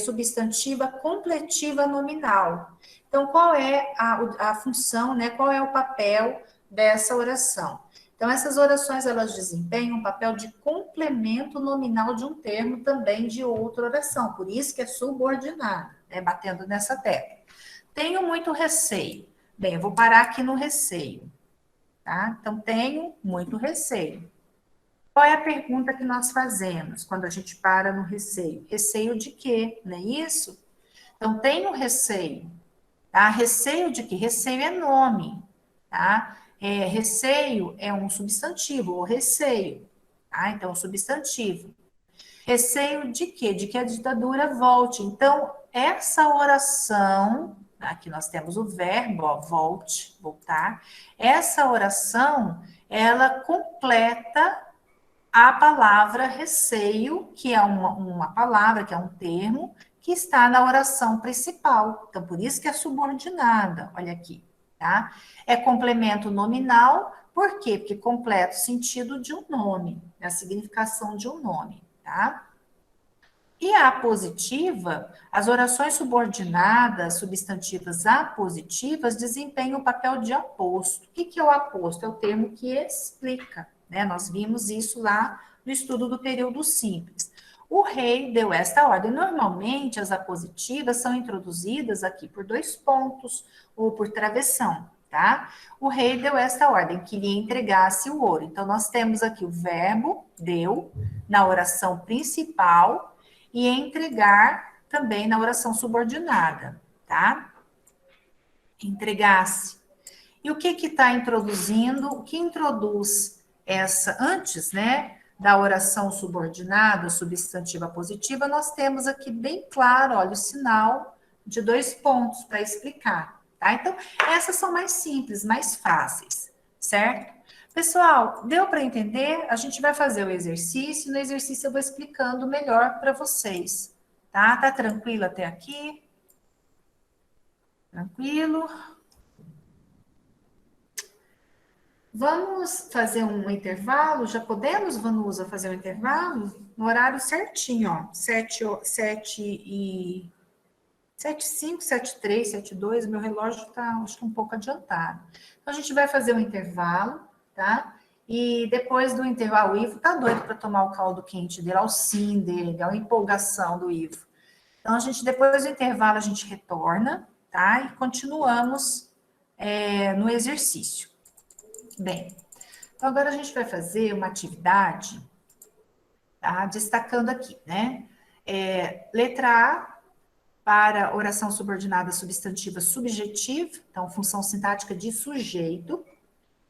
substantiva, completiva, nominal. Então, qual é a função, né, qual é o papel dessa oração? Então, essas orações, elas desempenham um papel de complemento nominal de um termo também de outra oração, por isso que é subordinada, né, batendo nessa tecla. Tenho muito receio. Bem, eu vou parar aqui no receio. Tá? Então, tenho muito receio. Qual é a pergunta que nós fazemos quando a gente para no receio? Receio de quê? Não é isso? Então, tenho receio. Tá? Receio de quê? Receio é nome. Tá? Receio é um substantivo, ou receio. Tá? Então, substantivo. Receio de quê? De que a ditadura volte. Então, essa oração... Aqui nós temos o verbo, ó, volte, voltar. Essa oração, ela completa a palavra receio, que é uma palavra, que é um termo, que está na oração principal. Então, por isso que é subordinada, olha aqui, tá? É complemento nominal, por quê? Porque completa o sentido de um nome, a significação de um nome, tá? E a apositiva, as orações subordinadas, substantivas apositivas, desempenham o papel de aposto. O que é o aposto? É o termo que explica, né? Nós vimos isso lá no estudo do período simples. O rei deu esta ordem. Normalmente, as apositivas são introduzidas aqui por 2 pontos ou por travessão, tá? O rei deu esta ordem, que lhe entregasse o ouro. Então, nós temos aqui o verbo deu na oração principal e entregar também na oração subordinada, tá? Entregasse. E o que está introduzindo? O que introduz essa, antes, né, da oração subordinada, substantiva positiva, nós temos aqui bem claro, olha, o sinal de 2 pontos para explicar, tá? Então, essas são mais simples, mais fáceis, certo? Pessoal, deu para entender? A gente vai fazer o exercício, no exercício eu vou explicando melhor para vocês, tá? Tá tranquilo até aqui? Tranquilo? Vamos fazer um intervalo? Já podemos, Vanusa, fazer um intervalo? No horário certinho, ó. 7h05, 7h03, 7h02, meu relógio está, acho que um pouco adiantado. Então, a gente vai fazer um intervalo, tá? E depois do intervalo, o Ivo tá doido para tomar o caldo quente dele, ao sim dele, a empolgação do Ivo. Então, depois do intervalo, a gente retorna, tá? E continuamos no exercício. Bem, então agora a gente vai fazer uma atividade, tá? Destacando aqui, né? Letra A, para oração subordinada substantiva subjetiva, então função sintática de sujeito.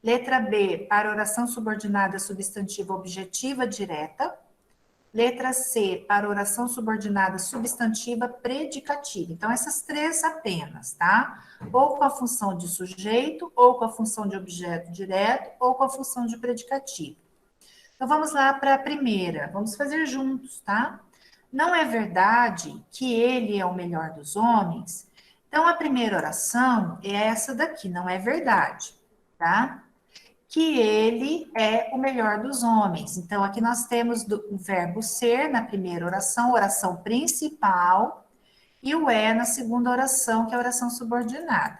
Letra B, para oração subordinada substantiva objetiva direta. Letra C, para oração subordinada substantiva predicativa. Então, essas 3 apenas, tá? Ou com a função de sujeito, ou com a função de objeto direto, ou com a função de predicativo. Então, vamos lá para a primeira. Vamos fazer juntos, tá? Não é verdade que ele é o melhor dos homens? Então, a primeira oração é essa daqui, não é verdade, tá? Que ele é o melhor dos homens. Então, aqui nós temos o verbo ser na primeira oração, oração principal, e o é na segunda oração, que é a oração subordinada.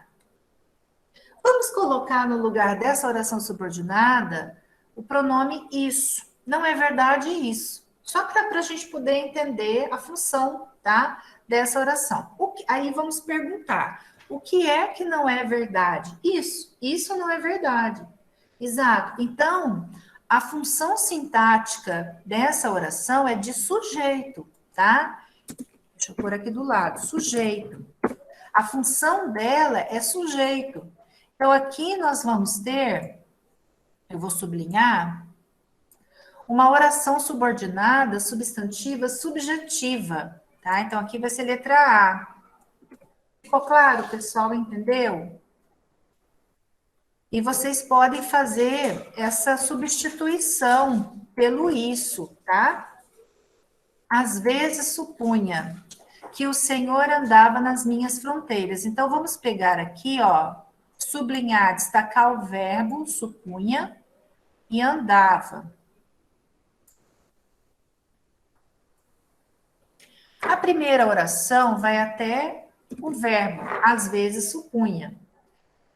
Vamos colocar no lugar dessa oração subordinada o pronome isso. Não é verdade isso. Só para a gente poder entender a função, tá, dessa oração. Aí vamos perguntar, o que é que não é verdade? Isso não é verdade. Exato. Então, a função sintática dessa oração é de sujeito, tá? Deixa eu pôr aqui do lado, sujeito. A função dela é sujeito. Então, aqui nós vamos ter, eu vou sublinhar, uma oração subordinada, substantiva, subjetiva, tá? Então, aqui vai ser letra A. Ficou claro, pessoal? Entendeu? E vocês podem fazer essa substituição pelo isso, tá? Às vezes supunha que o Senhor andava nas minhas fronteiras. Então, vamos pegar aqui, ó, sublinhar, destacar o verbo supunha e andava. A primeira oração vai até o verbo, às vezes supunha.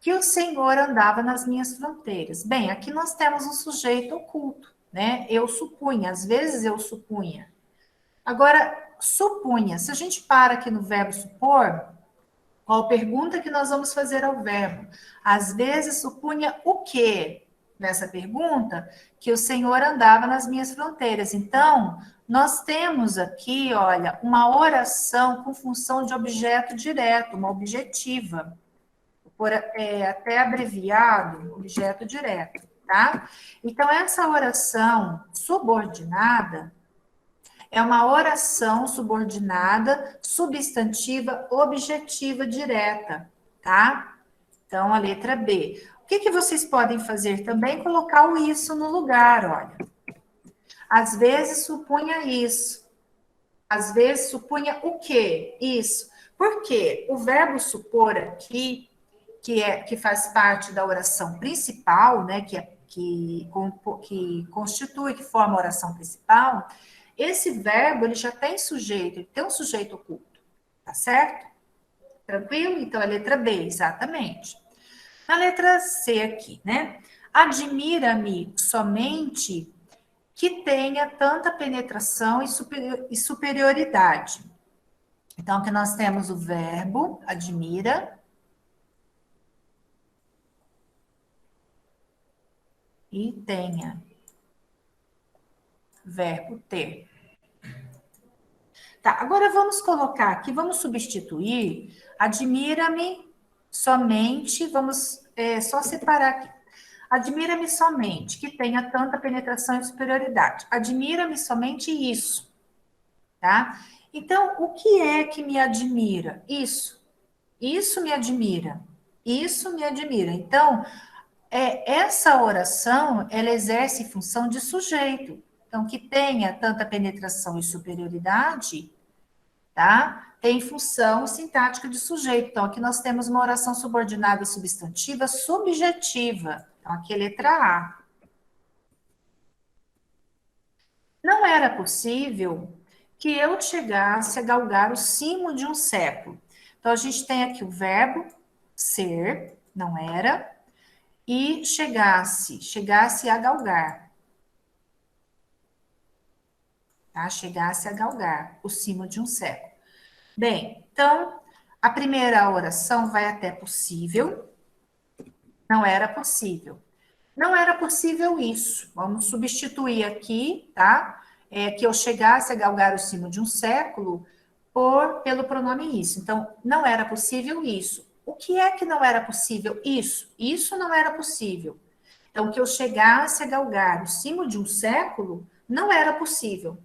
Que o Senhor andava nas minhas fronteiras. Bem, aqui nós temos um sujeito oculto, né? Eu supunha, às vezes eu supunha. Agora, supunha, se a gente para aqui no verbo supor, qual a pergunta que nós vamos fazer ao verbo? Às vezes supunha o quê? Nessa pergunta, que o Senhor andava nas minhas fronteiras. Então, nós temos aqui, olha, uma oração com função de objeto direto, uma objetiva. Até abreviado, objeto direto, tá? Então, essa oração subordinada é uma oração subordinada, substantiva, objetiva direta, tá? Então, a letra B. O que vocês podem fazer também? Colocar o isso no lugar, olha. Às vezes supunha isso. Às vezes supunha o quê? Isso. Por quê? O verbo supor aqui, que faz parte da oração principal, né, que constitui, que forma a oração principal, esse verbo, ele já tem sujeito, ele tem um sujeito oculto, tá certo? Tranquilo? Então, a letra B, exatamente. Na letra C aqui, né? Admira-me somente que tenha tanta penetração e superioridade. Então, aqui nós temos o verbo admira e tenha. Verbo ter. Tá, agora vamos colocar aqui, vamos substituir admira-me somente, vamos só separar aqui. Admira-me somente que tenha tanta penetração e superioridade. Admira-me somente isso, tá? Então, o que é que me admira? Isso. Isso me admira. Isso me admira. Então, essa oração, ela exerce função de sujeito. Então, que tenha tanta penetração e superioridade, tá? Tem função sintática de sujeito. Então, aqui nós temos uma oração subordinada e substantiva subjetiva. Então, aqui é letra A. Não era possível que eu chegasse a galgar o cimo de um século. Então, a gente tem aqui o verbo ser, não era, e chegasse a galgar. Tá? Chegasse a galgar o cimo de um século. Bem, então, a primeira oração vai até possível. Não era possível. Não era possível isso. Vamos substituir aqui, tá? Que eu chegasse a galgar o cimo de um século pelo pronome isso. Então, não era possível isso. O que é que não era possível? Isso. Isso não era possível. Então, que eu chegasse a galgar o cimo de um século não era possível.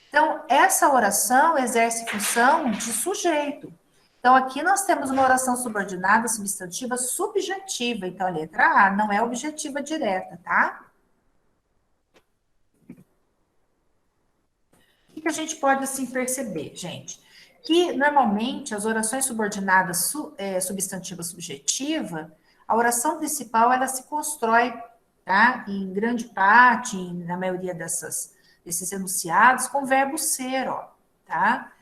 Então, essa oração exerce função de sujeito. Então, aqui nós temos uma oração subordinada substantiva subjetiva. Então, a letra A não é objetiva direta, tá? O que a gente pode, assim, perceber, gente? Que, normalmente, as orações subordinadas substantiva subjetiva, a oração principal, ela se constrói, tá? Em grande parte, na maioria desses enunciados, com o verbo ser, ó, tá?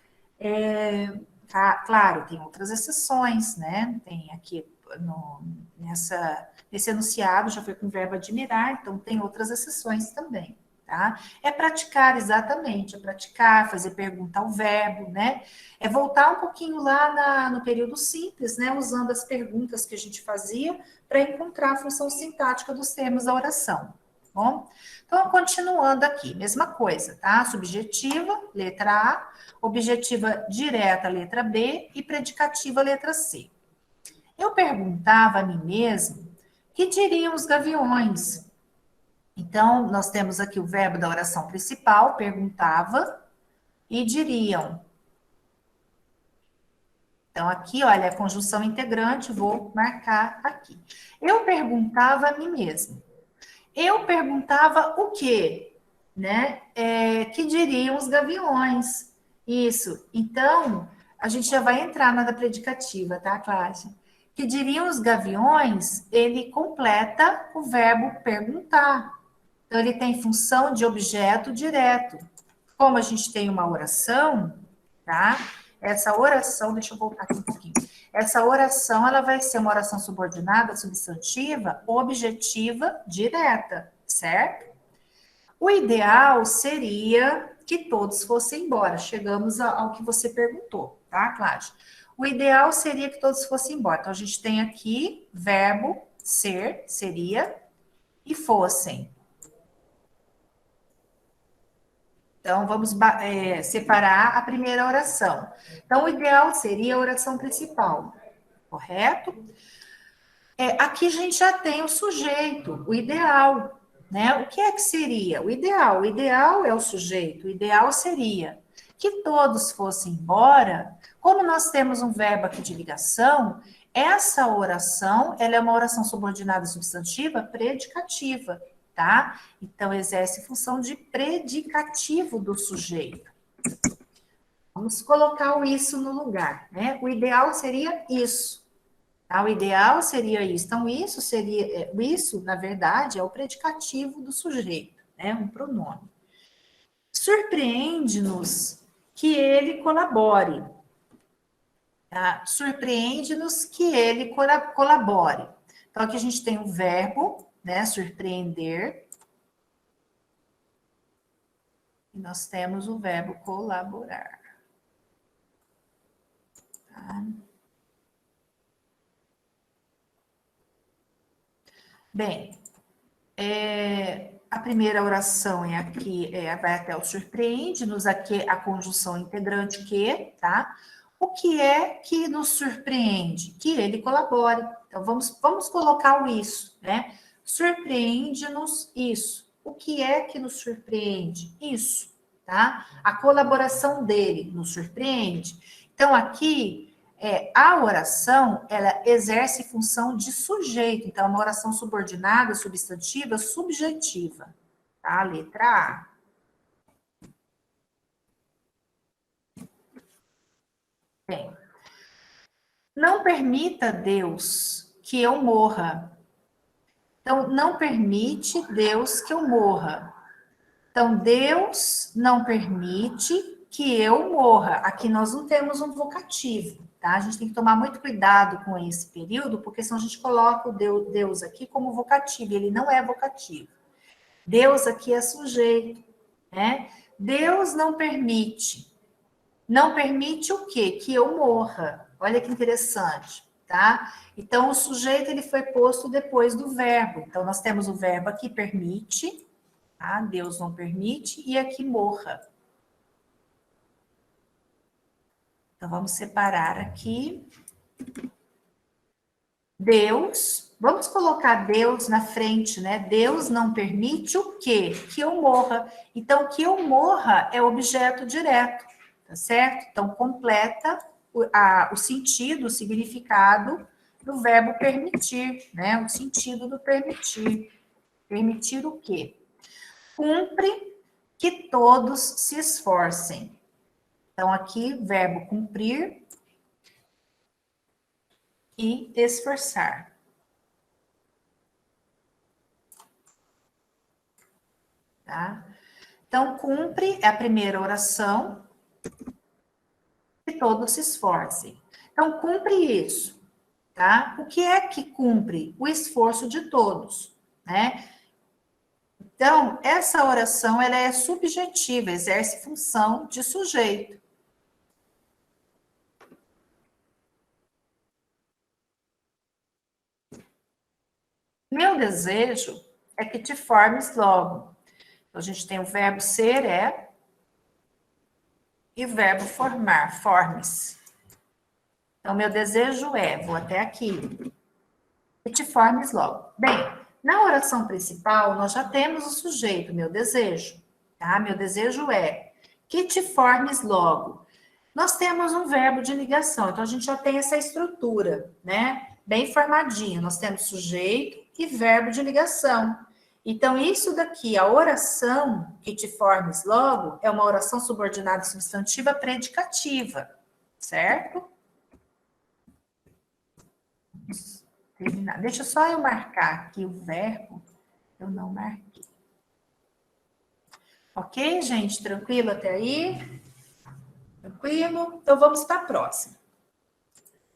Claro, tem outras exceções, né? Tem aqui nesse enunciado já foi com o verbo admirar, então tem outras exceções também, tá? É praticar, exatamente, é praticar, fazer pergunta ao verbo, né? É voltar um pouquinho lá no período simples, né? Usando as perguntas que a gente fazia para encontrar a função sintática dos termos da oração. Bom, então, continuando aqui, mesma coisa, tá? Subjetiva, letra A, objetiva direta, letra B, e predicativa, letra C. Eu perguntava a mim mesmo, que diriam os gaviões? Então, nós temos aqui o verbo da oração principal, perguntava, e diriam. Então, aqui, olha, a conjunção integrante, vou marcar aqui. Eu perguntava a mim mesmo. Eu perguntava o quê? Né? Que diriam os gaviões? Isso. Então, a gente já vai entrar na da predicativa, tá, Cláudia? Que diriam os gaviões, ele completa o verbo perguntar. Então, ele tem função de objeto direto. Como a gente tem uma oração, tá? Essa oração, deixa eu voltar aqui um pouquinho. Essa oração, ela vai ser uma oração subordinada, substantiva, objetiva, direta, certo? O ideal seria que todos fossem embora. Chegamos ao que você perguntou, tá, Cláudia? O ideal seria que todos fossem embora. Então, a gente tem aqui verbo ser, seria, e fossem. Então, vamos separar a primeira oração. Então, o ideal seria a oração principal, correto? Aqui a gente já tem o sujeito, o ideal, né? O que é que seria? O ideal é o sujeito, o ideal seria que todos fossem embora. Como nós temos um verbo aqui de ligação, essa oração, ela é uma oração subordinada substantiva predicativa, tá? Então, exerce função de predicativo do sujeito. Vamos colocar o isso no lugar, né? O ideal seria isso. Tá? O ideal seria isso. Então, isso, na verdade, é o predicativo do sujeito, né? Um pronome. Surpreende-nos que ele colabore. Tá? Surpreende-nos que ele colabore. Então, aqui a gente tem o verbo, né? Surpreender. E nós temos o verbo colaborar. Tá? Bem, a primeira oração é aqui, vai até o surpreende-nos, aqui a conjunção integrante que, tá? O que é que nos surpreende? Que ele colabore. Então, vamos colocar o isso, né? Surpreende-nos isso. O que é que nos surpreende? Isso, tá? A colaboração dele nos surpreende. Então, aqui, a oração, ela exerce função de sujeito. Então, é uma oração subordinada, substantiva, subjetiva. Tá? Letra A. Bem, não permita, Deus, que eu morra. Então, não permite, Deus, que eu morra. Então, Deus não permite que eu morra. Aqui nós não temos um vocativo, tá? A gente tem que tomar muito cuidado com esse período, porque senão a gente coloca o Deus aqui como vocativo, ele não é vocativo. Deus aqui é sujeito, né? Deus não permite. Não permite o quê? Que eu morra. Olha que interessante, tá? Então, o sujeito, ele foi posto depois do verbo. Então, nós temos o verbo aqui, permite, tá? Deus não permite, e aqui morra. Então, vamos separar aqui. Deus, vamos colocar Deus na frente, né? Deus não permite o quê? Que eu morra. Então, que eu morra é objeto direto, tá certo? Então, completa o sentido, o significado do verbo permitir, né? O sentido do permitir. Permitir o quê? Cumpre que todos se esforcem. Então, aqui, verbo cumprir e esforçar. Tá? Então, cumpre é a primeira oração, que todos se esforcem. Então, cumpre isso, tá? O que é que cumpre? O esforço de todos, né? Então, essa oração, ela é subjetiva, exerce função de sujeito. Meu desejo é que te formes logo. Então, a gente tem o verbo ser, e o verbo formar, formes. Então, meu desejo vou até aqui, que te formes logo. Bem, na oração principal, nós já temos o sujeito, meu desejo, tá? Meu desejo é que te formes logo. Nós temos um verbo de ligação, então a gente já tem essa estrutura, né? Bem formadinha. Nós temos sujeito e verbo de ligação. Então, isso daqui, a oração que te formes logo, é uma oração subordinada substantiva predicativa, certo? Vamos terminar. Deixa só eu marcar aqui o verbo, eu não marquei. Ok, gente? Tranquilo até aí? Tranquilo? Então, vamos para a próxima.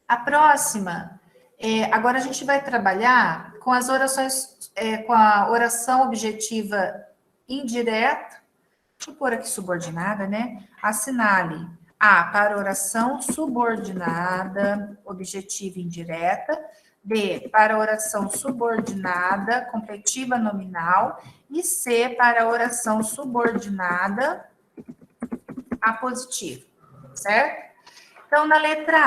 A próxima, agora a gente vai trabalhar com as orações, com a oração objetiva indireta, deixa eu pôr aqui subordinada, né? Assinale A para oração subordinada, objetiva indireta, B para oração subordinada, completiva nominal, e C para oração subordinada apositiva, certo? Então, na letra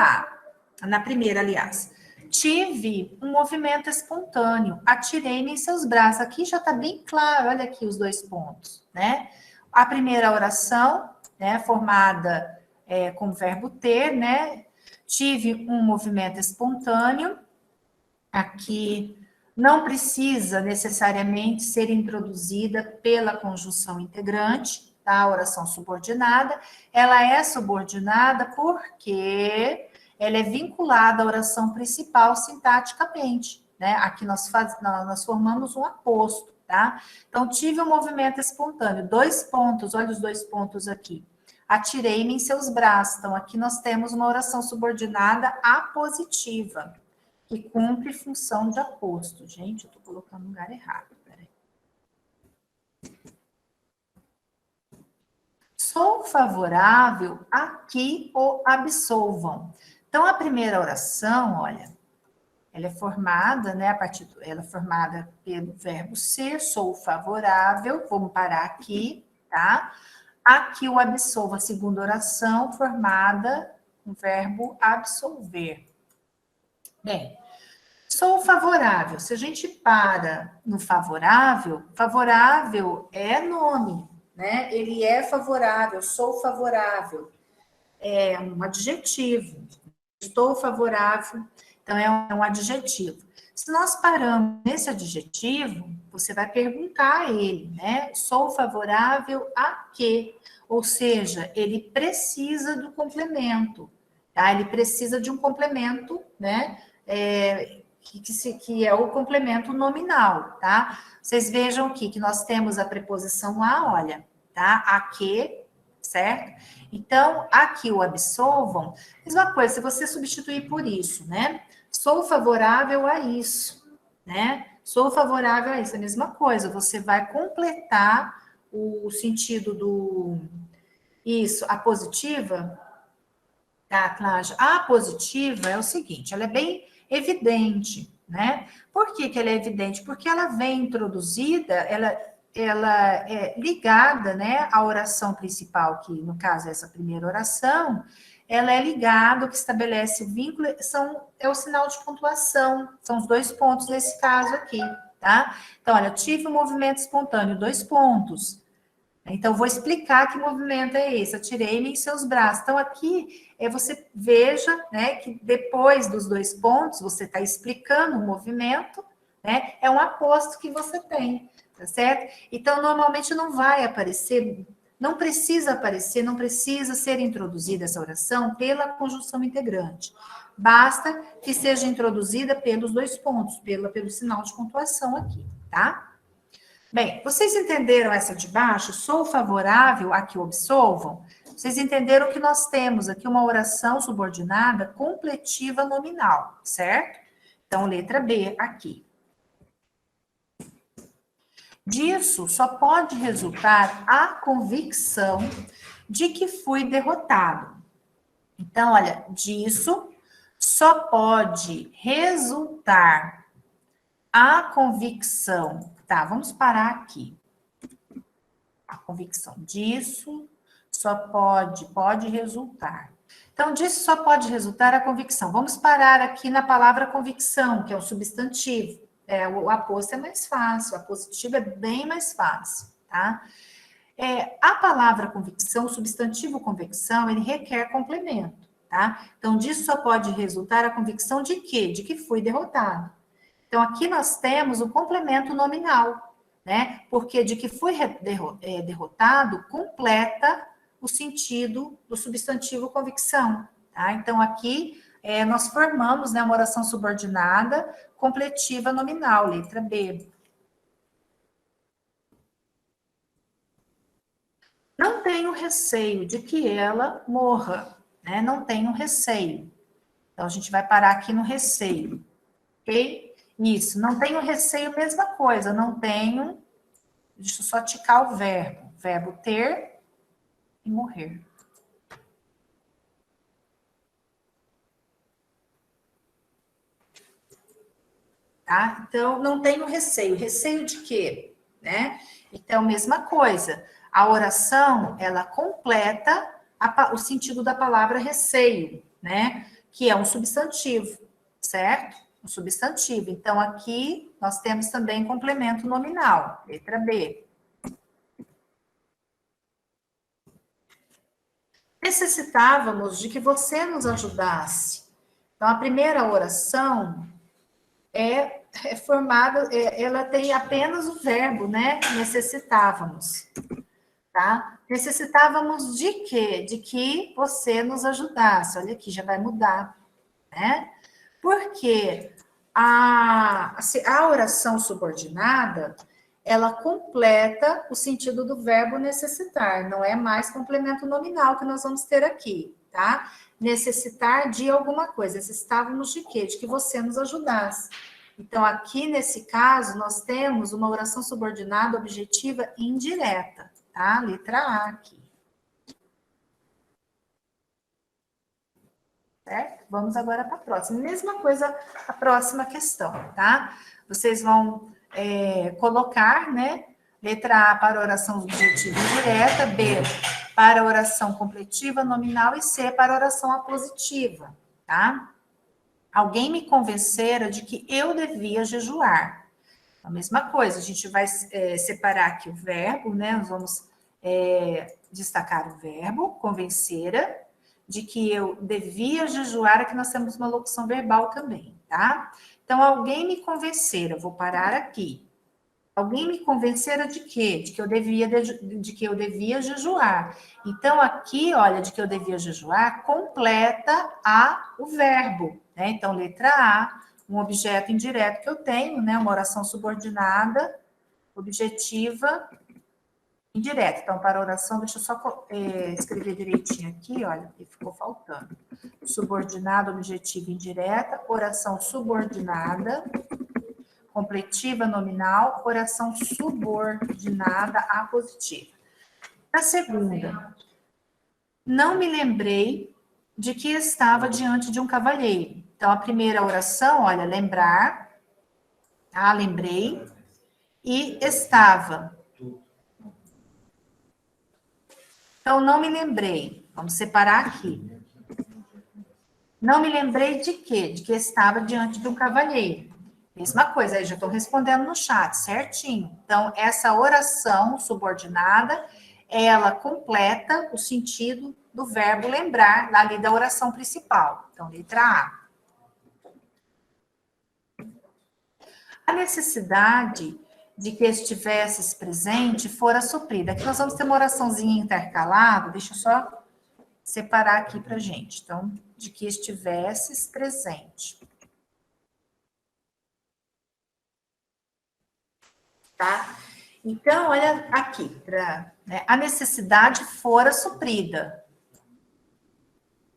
A, na primeira, aliás, tive um movimento espontâneo, atirei-me em seus braços. Aqui já está bem claro, olha aqui os dois pontos, né? A primeira oração, né, formada com o verbo ter, né? Tive um movimento espontâneo, aqui não precisa necessariamente ser introduzida pela conjunção integrante, tá? A oração subordinada, ela é subordinada porque ela é vinculada à oração principal sintaticamente, né? Aqui nós formamos um aposto, tá? Então, tive um movimento espontâneo, 2 pontos, olha os 2 pontos aqui. Atirei-me em seus braços. Então, aqui nós temos uma oração subordinada apositiva, que cumpre função de aposto. Gente, eu estou colocando no lugar errado. Peraí. Sou favorável a que o absolvam. Então, a primeira oração, olha, ela é formada, né, ela é formada pelo verbo ser, sou favorável, vamos parar aqui, tá? A que o absolva, a segunda oração, formada com o verbo absolver. Bem, sou favorável. Se a gente para no favorável, favorável é nome, né? Ele é favorável, sou favorável. É um adjetivo. Estou favorável, então é um adjetivo. Se nós paramos nesse adjetivo, você vai perguntar a ele, né? Sou favorável a quê? Ou seja, ele precisa do complemento, tá? Ele precisa de um complemento, né? Que é o complemento nominal, tá? Vocês vejam aqui que nós temos a preposição a, olha, tá? A que, certo? Então, aqui o absolvam, mesma coisa, se você substituir por isso, né? Sou favorável a isso, né? Sou favorável a isso, a mesma coisa, você vai completar o sentido do... Isso, a positiva, tá, Cláudia? A positiva é o seguinte, ela é bem evidente, né? Por que que ela é evidente? Porque ela vem introduzida, ela é ligada, né, à oração principal, que no caso é essa primeira oração, ela é ligada, o que estabelece o vínculo, é o sinal de pontuação, são os 2 pontos nesse caso aqui, tá? Então, olha, eu tive um movimento espontâneo, 2 pontos. Então, vou explicar que movimento é esse. Atirei-me em seus braços. Então, aqui, você veja, né, que depois dos 2 pontos, você está explicando o movimento, né, é um aposto que você tem, tá certo? Então, normalmente não vai aparecer, não precisa aparecer, não precisa ser introduzida essa oração pela conjunção integrante. Basta que seja introduzida pelos 2 pontos, pelo sinal de pontuação aqui, tá? Bem, vocês entenderam essa de baixo? Sou favorável a que o absolvam? Vocês entenderam que nós temos aqui uma oração subordinada completiva nominal, certo? Então, letra B aqui. Disso só pode resultar a convicção de que fui derrotado. Então, olha, disso só pode resultar a convicção. Tá, vamos parar aqui. A convicção disso só pode resultar. Então, disso só pode resultar a convicção. Vamos parar aqui na palavra convicção, que é um substantivo. O aposto é mais fácil, a positiva é bem mais fácil, tá? A palavra convicção, o substantivo convicção, ele requer complemento, tá? Então, disso só pode resultar a convicção de quê? De que fui derrotado. Então, aqui nós temos o complemento nominal, né? Porque de que fui derrotado completa o sentido do substantivo convicção, tá? Então, aqui nós formamos, né, uma oração subordinada completiva nominal, letra B. Não tenho receio de que ela morra, né? Não tenho receio. Então, a gente vai parar aqui no receio, ok? Isso, não tenho receio, mesma coisa, não tenho, deixa eu só ticar o verbo ter e morrer. Tá? Então, não tenho receio. Receio de quê? Né? Então, mesma coisa, a oração, ela completa o sentido da palavra receio, né? Que é um substantivo, certo? Um substantivo. Então, aqui nós temos também complemento nominal, letra B. Necessitávamos de que você nos ajudasse. Então, a primeira oração é formada, ela tem apenas o verbo, né? Necessitávamos, tá? Necessitávamos de quê? De que você nos ajudasse. Olha aqui, já vai mudar, né? Porque a oração subordinada, ela completa o sentido do verbo necessitar, não é mais complemento nominal que nós vamos ter aqui, tá? Necessitar de alguma coisa, necessitávamos de quê? De que você nos ajudasse. Então, aqui nesse caso, nós temos uma oração subordinada objetiva indireta, tá? Letra A aqui. certo? Vamos agora para a próxima. Mesma coisa, a próxima questão, tá? Vocês vão colocar, né? Letra A para oração objetiva indireta, B para oração completiva nominal e C para oração apositiva, tá? Alguém me convencera de que eu devia jejuar. A mesma coisa, a gente vai separar aqui o verbo, né? Nós vamos destacar o verbo, convencera, de que eu devia jejuar, aqui nós temos uma locução verbal também, tá? Então, alguém me convencera, vou parar aqui. Alguém me convencera de quê? De que eu devia jejuar. Então, aqui, olha, de que eu devia jejuar, completa o verbo, né? Então, letra A, um objeto indireto que eu tenho, né? Uma oração subordinada, objetiva, indireta. Então, para a oração, deixa eu só escrever direitinho aqui, olha, que ficou faltando. Subordinada, objetiva, indireta, oração subordinada, completiva, nominal, oração subordinada apositiva. Na segunda, não me lembrei de que estava diante de um cavalheiro. Então, a primeira oração, olha, lembrar, lembrei, e estava. Então, não me lembrei. Vamos separar aqui. Não me lembrei de quê? De que estava diante de um cavalheiro. Mesma coisa, aí já estou respondendo no chat, certinho. Então, essa oração subordinada, ela completa o sentido do verbo lembrar, ali da oração principal. Então, letra A. A necessidade de que estivesses presente fora suprida. Aqui nós vamos ter uma oraçãozinha intercalada, deixa eu só separar aqui para gente. Então, de que estivesses presente. Tá? Então, olha aqui, a necessidade fora suprida.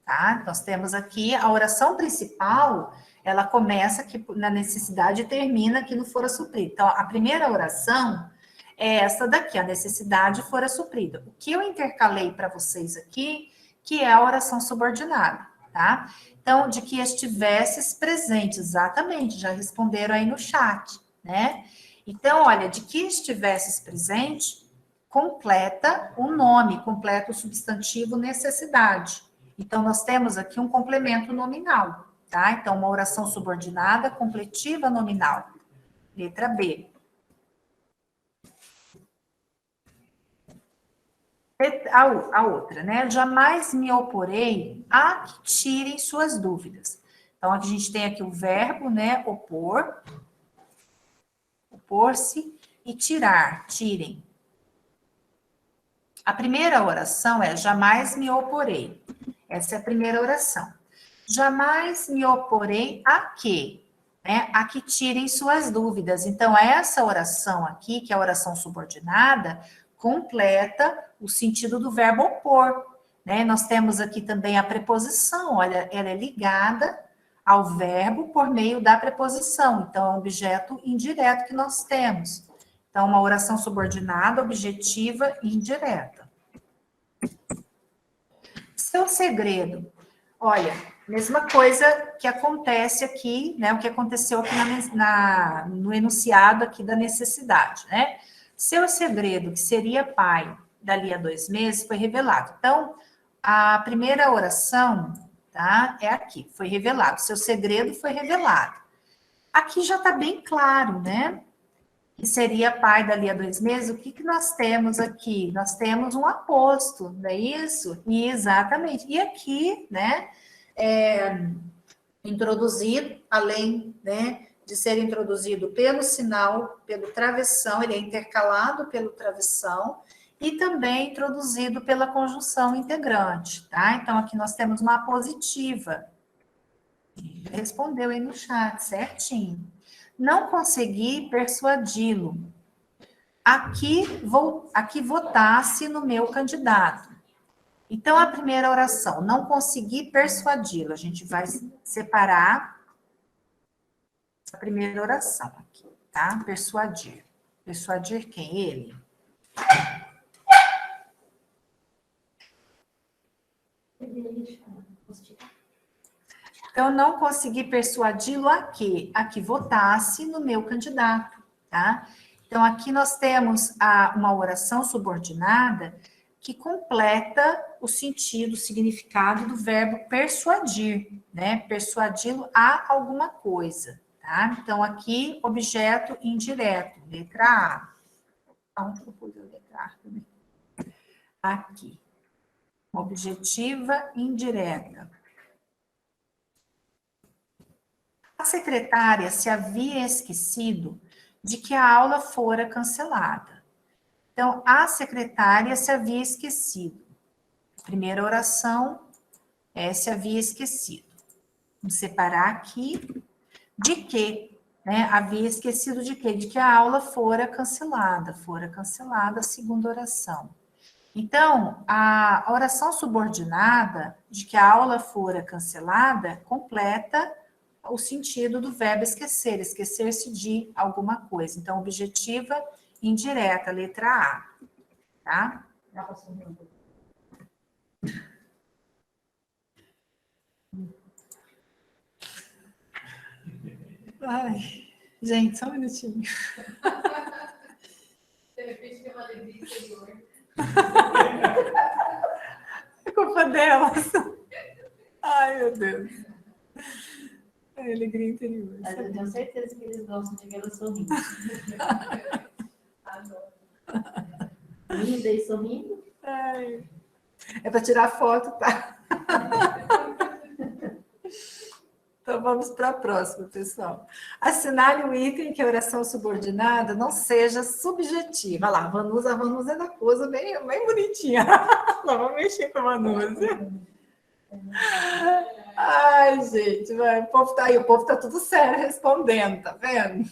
Tá? Nós temos aqui a oração principal, ela começa aqui na necessidade e termina aqui no fora suprida. Então, a primeira oração é essa daqui, a necessidade fora suprida. O que eu intercalei para vocês aqui, que é a oração subordinada, tá? Então, de que estivesses presente, exatamente, já responderam aí no chat, né? Então, olha, de que estivesses presente, completa o nome, completa o substantivo necessidade. Então, nós temos aqui um complemento nominal, tá? Então, uma oração subordinada, completiva nominal. Letra B. A outra, né? Jamais me oporei a que tirem suas dúvidas. Então, a gente tem aqui o verbo, né? Opor, opor-se e tirar, tirem. A primeira oração é jamais me oporei. Essa é a primeira oração. Jamais me oporei a quê? Né? A que tirem suas dúvidas. Então, essa oração aqui, que é a oração subordinada, completa o sentido do verbo opor. Né? Nós temos aqui também a preposição, olha, ela é ligada ao verbo por meio da preposição. Então, é um objeto indireto que nós temos. Então, uma oração subordinada, objetiva e indireta. Seu segredo. Olha, mesma coisa que acontece aqui, né? O que aconteceu aqui no enunciado aqui da necessidade, né? Seu segredo, que seria pai dali a 2 meses, foi revelado. Então, a primeira oração, tá? É aqui, foi revelado. Seu segredo foi revelado. Aqui já está bem claro, né? Que seria pai dali a 2 meses, o que nós temos aqui? Nós temos um aposto, não é isso? E exatamente. E aqui, né, introduzido, além, né, de ser introduzido pelo sinal, pelo travessão, ele é intercalado pelo travessão, e também introduzido pela conjunção integrante, tá? Então, aqui nós temos uma apositiva. Respondeu aí no chat, certinho. Não consegui persuadi-lo a que votasse no meu candidato. Então, a primeira oração, não consegui persuadi-lo. A gente vai separar a primeira oração aqui, tá? Persuadir. Persuadir quem? Ele. Então, eu não consegui persuadi-lo a quê? A que votasse no meu candidato, tá? Então, aqui nós temos uma oração subordinada que completa o sentido, o significado do verbo persuadir, né? Persuadi-lo a alguma coisa, tá? Então, aqui, objeto indireto, letra A. Onde eu pus a letra A também? Aqui. Objetiva indireta. A secretária se havia esquecido de que a aula fora cancelada. Então, a secretária se havia esquecido. Primeira oração se havia esquecido. Vamos separar aqui de que, né? Havia esquecido de quê? De que a aula fora cancelada. Fora cancelada a segunda oração. Então, a oração subordinada de que a aula fora cancelada completa o sentido do verbo esquecer, esquecer-se de alguma coisa. Então, objetiva indireta, letra A, tá? Ai, gente, só um minutinho. De repente tem uma alegria interior. É culpa delas. Ai, meu Deus. É alegria interior. Mas eu tenho certeza que eles gostam de ver ela sorrindo. Adoro. Linda e sorrindo. Ai. É para tirar foto, tá? Então vamos para a próxima, pessoal. Assinale o item que a oração subordinada não seja subjetiva. Olha lá, a Vanusa é da coisa bem bonitinha. Lá, vamos mexer com a Vanusa. Ai, gente, vai, o povo tá aí, o povo tá tudo sério respondendo, tá vendo?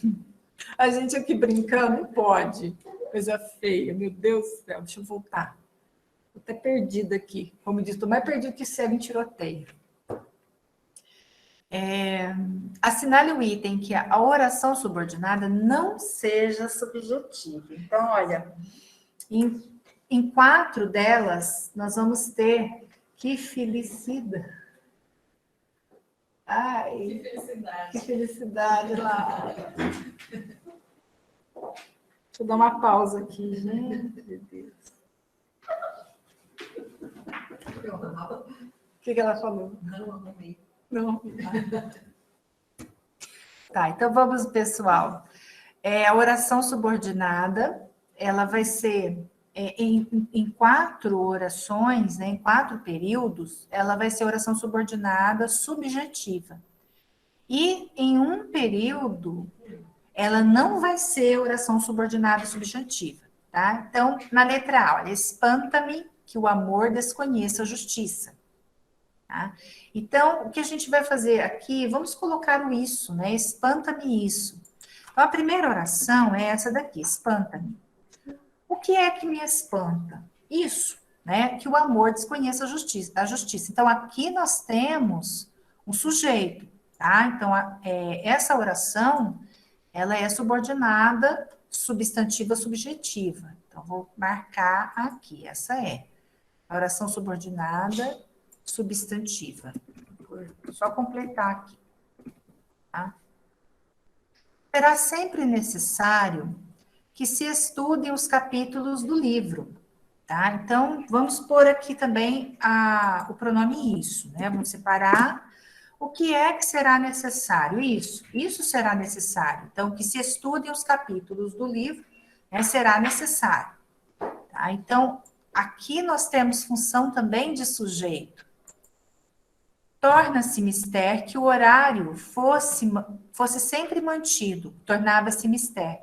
A gente aqui brincando, não pode. Coisa feia, meu Deus do céu, deixa eu voltar. Tô até perdida aqui. Como diz, tô mais perdido que cego em tiroteio. Assinale o item que a oração subordinada não seja subjetiva. Então, olha, em 4 delas, nós vamos ter que felicidade. Ai, Que felicidade. que felicidade lá. Deixa eu dar uma pausa aqui, gente. Meu Deus. O que ela falou? Não arrumei. Não. Tá, então vamos, pessoal. A oração subordinada, ela vai ser em 4 orações, né, em 4 períodos, ela vai ser oração subordinada subjetiva. E em um período, ela não vai ser oração subordinada subjetiva, tá? Então, na letra A, olha, espanta-me que o amor desconheça a justiça. Tá? Então, o que a gente vai fazer aqui, vamos colocar o isso, né? Espanta-me isso. Então, a primeira oração é essa daqui, espanta-me. O que é que me espanta? Isso, né? Que o amor desconheça a justiça. Então, aqui nós temos um sujeito, tá? Então, essa oração, ela é subordinada, substantiva, subjetiva. Então, vou marcar aqui, essa é. A oração subordinada, substantiva. Vou só completar aqui. Tá? Será sempre necessário que se estudem os capítulos do livro. Tá? Então, vamos pôr aqui também o pronome isso, né? Vamos separar o que é que será necessário. Isso será necessário. Então, que se estudem os capítulos do livro, né, será necessário. Tá? Então, aqui nós temos função também de sujeito. Torna-se mister que o horário fosse sempre mantido, tornava-se mister.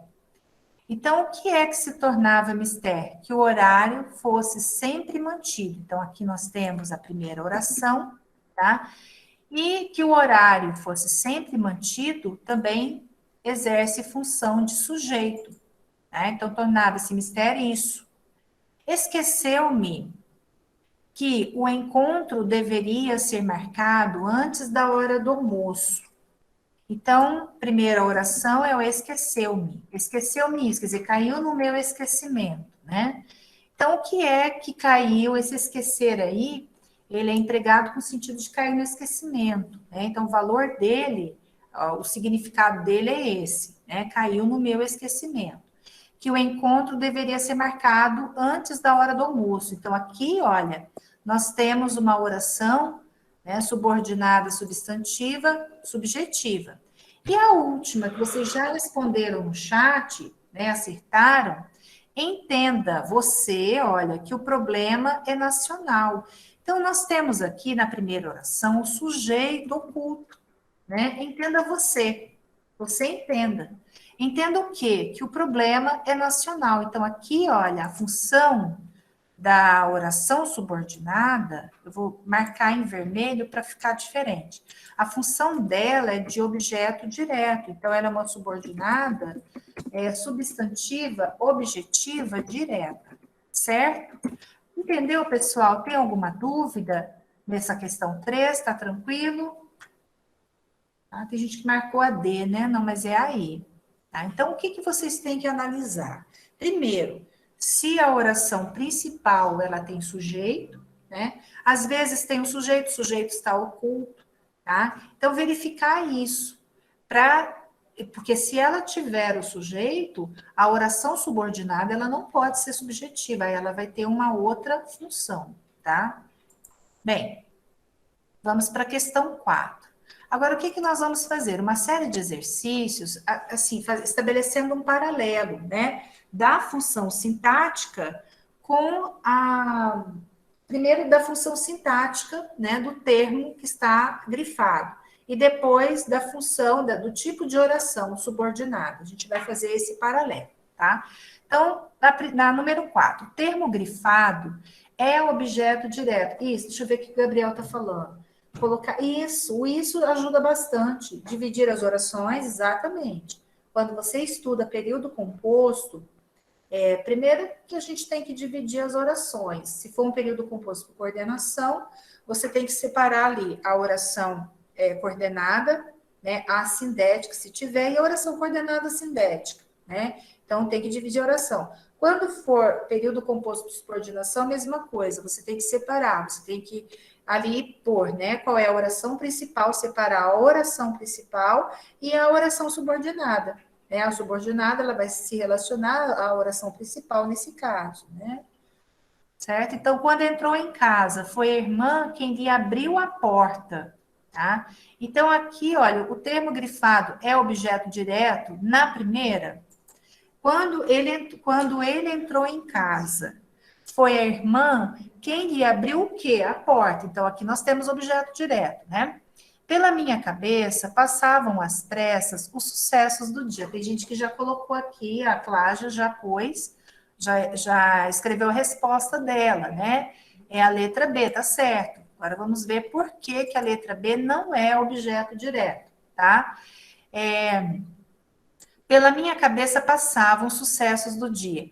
Então, o que é que se tornava mister? Que o horário fosse sempre mantido. Então, aqui nós temos a primeira oração, tá? E que o horário fosse sempre mantido também exerce função de sujeito. Tá? Então, tornava-se mister isso. Esqueceu-me que o encontro deveria ser marcado antes da hora do almoço. Então, primeira oração é o esqueceu-me. Esqueceu-me isso, quer dizer, caiu no meu esquecimento, né? Então, o que é que caiu esse esquecer aí? ele é empregado com o sentido de cair no esquecimento, né? Então, o valor dele, o significado dele é esse, né? Caiu no meu esquecimento. Que o encontro deveria ser marcado antes da hora do almoço. Então, aqui, olha, nós temos uma oração, né, subordinada, substantiva, subjetiva. E a última, que vocês já responderam no chat, né, acertaram, entenda, você, olha, que o problema é nacional. Então, nós temos aqui na primeira oração o sujeito oculto, né? Entenda você, você entenda. Entenda o quê? Que o problema é nacional. Então, aqui, olha, a função da oração subordinada, eu vou marcar em vermelho para ficar diferente. A função dela é de objeto direto, então ela é uma subordinada substantiva, objetiva, direta, certo? Entendeu, pessoal? Tem alguma dúvida nessa questão 3? Está tranquilo? Ah, tem gente que marcou a D, né? Não, mas é aí. Tá? Então, o que vocês têm que analisar? Primeiro, se a oração principal ela tem sujeito, né? Às vezes tem o sujeito está oculto, tá? Então, verificar isso, porque se ela tiver o sujeito, a oração subordinada ela não pode ser subjetiva, ela vai ter uma outra função, tá? Bem, vamos para a questão 4. Agora, o que nós vamos fazer? Uma série de exercícios, assim, estabelecendo um paralelo, né? Da função sintática com primeiro da função sintática, né? Do termo que está grifado. E depois da função, do tipo de oração subordinada. A gente vai fazer esse paralelo, tá? Então, na número 4, termo grifado é objeto direto. Isso, deixa eu ver o que o Gabriel está falando. Colocar isso ajuda bastante. Dividir as orações, exatamente. Quando você estuda período composto, primeiro que a gente tem que dividir as orações. Se for um período composto por coordenação, você tem que separar ali a oração coordenada, né, a sindética, se tiver, e a oração coordenada sindética, né? Então, tem que dividir a oração. Quando for período composto por subordinação, mesma coisa, você tem que separar, você tem que ali pôr, né, qual é a oração principal, separar a oração principal e a oração subordinada, né? A subordinada, ela vai se relacionar à oração principal nesse caso, né? Certo? Então, quando entrou em casa, foi a irmã quem lhe abriu a porta, tá? Então, aqui, olha, o termo grifado é objeto direto na primeira. Quando ele entrou em casa, foi a irmã quem lhe abriu o quê? A porta. Então, aqui nós temos objeto direto, né? Pela minha cabeça, passavam às pressas os sucessos do dia. Tem gente que já colocou aqui, a Cláudia já pôs, já escreveu a resposta dela, né? É a letra B, tá certo. Agora vamos ver por que a letra B não é objeto direto, tá? Pela minha cabeça passavam os sucessos do dia.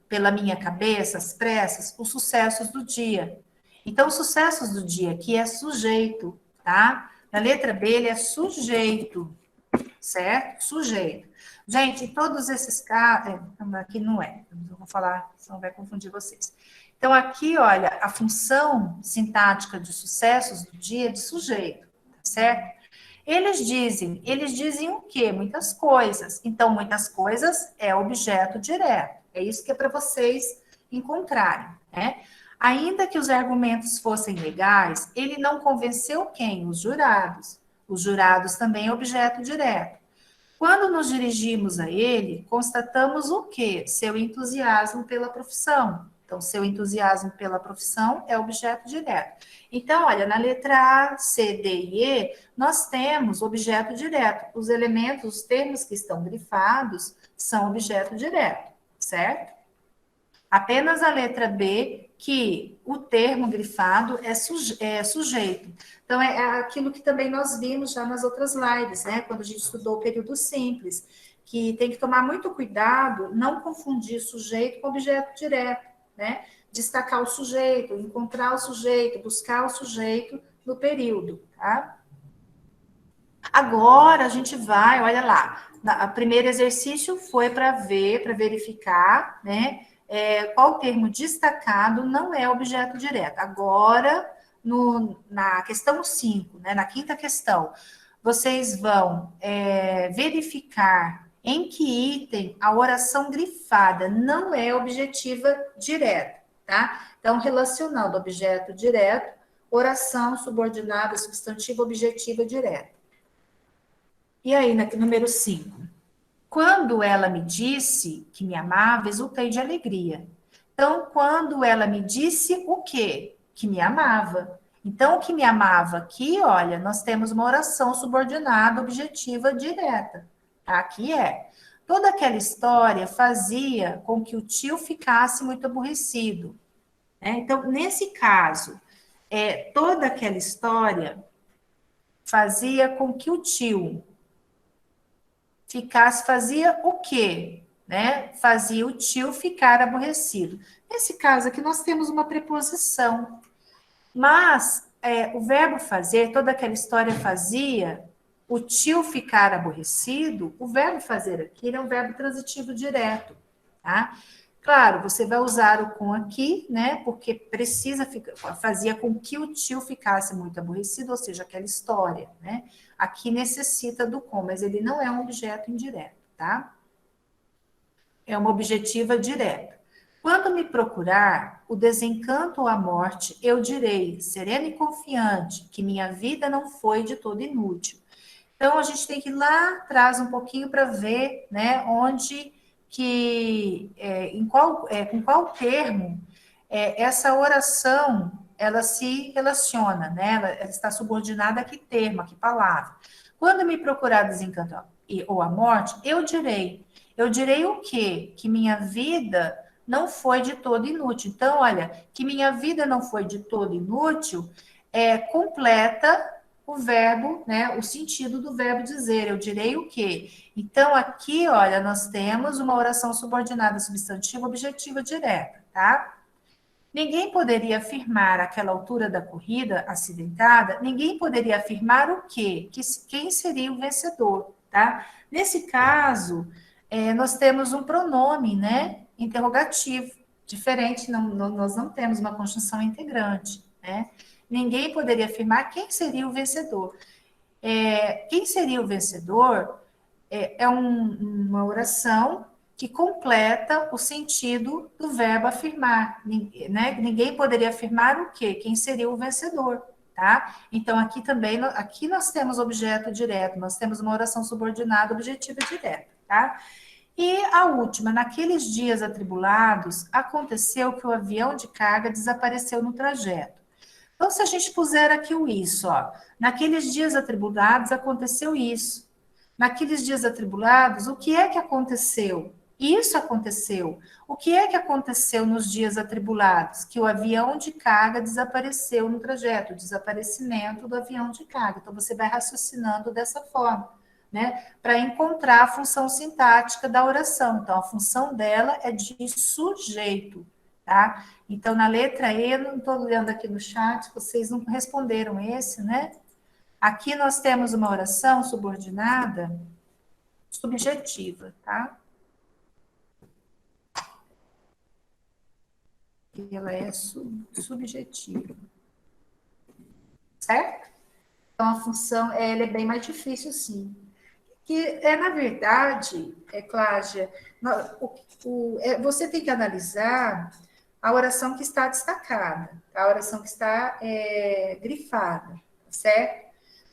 Pela minha cabeça, as pressas, os sucessos do dia. Então, os sucessos do dia aqui é sujeito, tá? Na letra B, ele é sujeito, certo? Sujeito. Gente, todos esses casos... aqui não é, eu vou falar, senão vai confundir vocês. Então, aqui, olha, a função sintática de sucessos do dia é de sujeito, certo? Eles dizem o quê? Muitas coisas. Então, muitas coisas é objeto direto. É isso que é para vocês encontrarem, né? Ainda que os argumentos fossem legais, ele não convenceu quem? Os jurados. Os jurados também é objeto direto. Quando nos dirigimos a ele, constatamos o quê? Seu entusiasmo pela profissão. Então, seu entusiasmo pela profissão é objeto direto. Então, olha, na letra A, C, D e E, nós temos objeto direto. Os elementos, os termos que estão grifados, são objeto direto, certo? Apenas a letra B, que o termo grifado é sujeito. Então, é aquilo que também nós vimos já nas outras lives, né? Quando a gente estudou o período simples, que tem que tomar muito cuidado, não confundir sujeito com objeto direto, né? Destacar o sujeito, encontrar o sujeito, buscar o sujeito no período, tá? Agora a gente vai, olha lá, o primeiro exercício foi para verificar, né? qual termo destacado não é objeto direto. Agora, na questão 5, né, na quinta questão, vocês vão verificar em que item a oração grifada não é objetiva direta, tá? Então, relacionando objeto direto, oração subordinada, substantivo, objetiva direta. E aí, número 5. Quando ela me disse que me amava, exultei de alegria. Então, quando ela me disse o quê? Que me amava. Então, o que me amava aqui, olha, nós temos uma oração subordinada, objetiva, direta. Aqui toda aquela história fazia com que o tio ficasse muito aborrecido. Né? Então, nesse caso, toda aquela história fazia com que o tio fazia o quê? Né? Fazia o tio ficar aborrecido. Nesse caso aqui, nós temos uma preposição. Mas o verbo fazer, toda aquela história fazia o tio ficar aborrecido. O verbo fazer aqui é um verbo transitivo direto, tá? Claro, você vai usar o com aqui, né? Porque fazia com que o tio ficasse muito aborrecido, ou seja, aquela história, né? Aqui necessita do com, mas ele não é um objeto indireto, tá? É uma objetiva direta. Quando me procurar o desencanto ou a morte, eu direi, sereno e confiante, que minha vida não foi de todo inútil. Então, a gente tem que ir lá atrás um pouquinho para ver, né, onde com qual termo essa oração, ela se relaciona, né, ela está subordinada a que termo, a que palavra. Quando me procurar desencanto ou a morte, eu direi o quê? Que minha vida não foi de todo inútil. Então, olha, que minha vida não foi de todo inútil, completa o verbo, né, o sentido do verbo dizer. Eu direi o quê? Então, aqui, olha, nós temos uma oração subordinada substantiva objetiva direta, tá? Ninguém poderia afirmar àquela altura da corrida acidentada, ninguém poderia afirmar o quê? Quem seria o vencedor, tá? Nesse caso, nós temos um pronome, né, interrogativo, diferente, nós não temos uma conjunção integrante, né? Ninguém poderia afirmar quem seria o vencedor. Quem seria o vencedor uma oração que completa o sentido do verbo afirmar, né? Ninguém poderia afirmar o quê? Quem seria o vencedor, tá? Então, aqui também, aqui nós temos objeto direto, nós temos uma oração subordinada objetiva direta, tá? E a última, naqueles dias atribulados, aconteceu que o avião de carga desapareceu no trajeto. Então, se a gente puser aqui o isso, ó, naqueles dias atribulados aconteceu isso. Naqueles dias atribulados, o que é que aconteceu? Isso aconteceu. O que é que aconteceu nos dias atribulados? Que o avião de carga desapareceu no trajeto, o desaparecimento do avião de carga. Então, você vai raciocinando dessa forma, né? Para encontrar a função sintática da oração. Então, a função dela é de sujeito, tá? Então, na letra E, eu não estou olhando aqui no chat, vocês não responderam esse, né? Aqui nós temos uma oração subordinada subjetiva, tá? E ela é subjetiva. Certo? Então, a função, ela é bem mais difícil, sim. Que na verdade, Cláudia, você tem que analisar a oração que está destacada, a oração que está grifada, certo?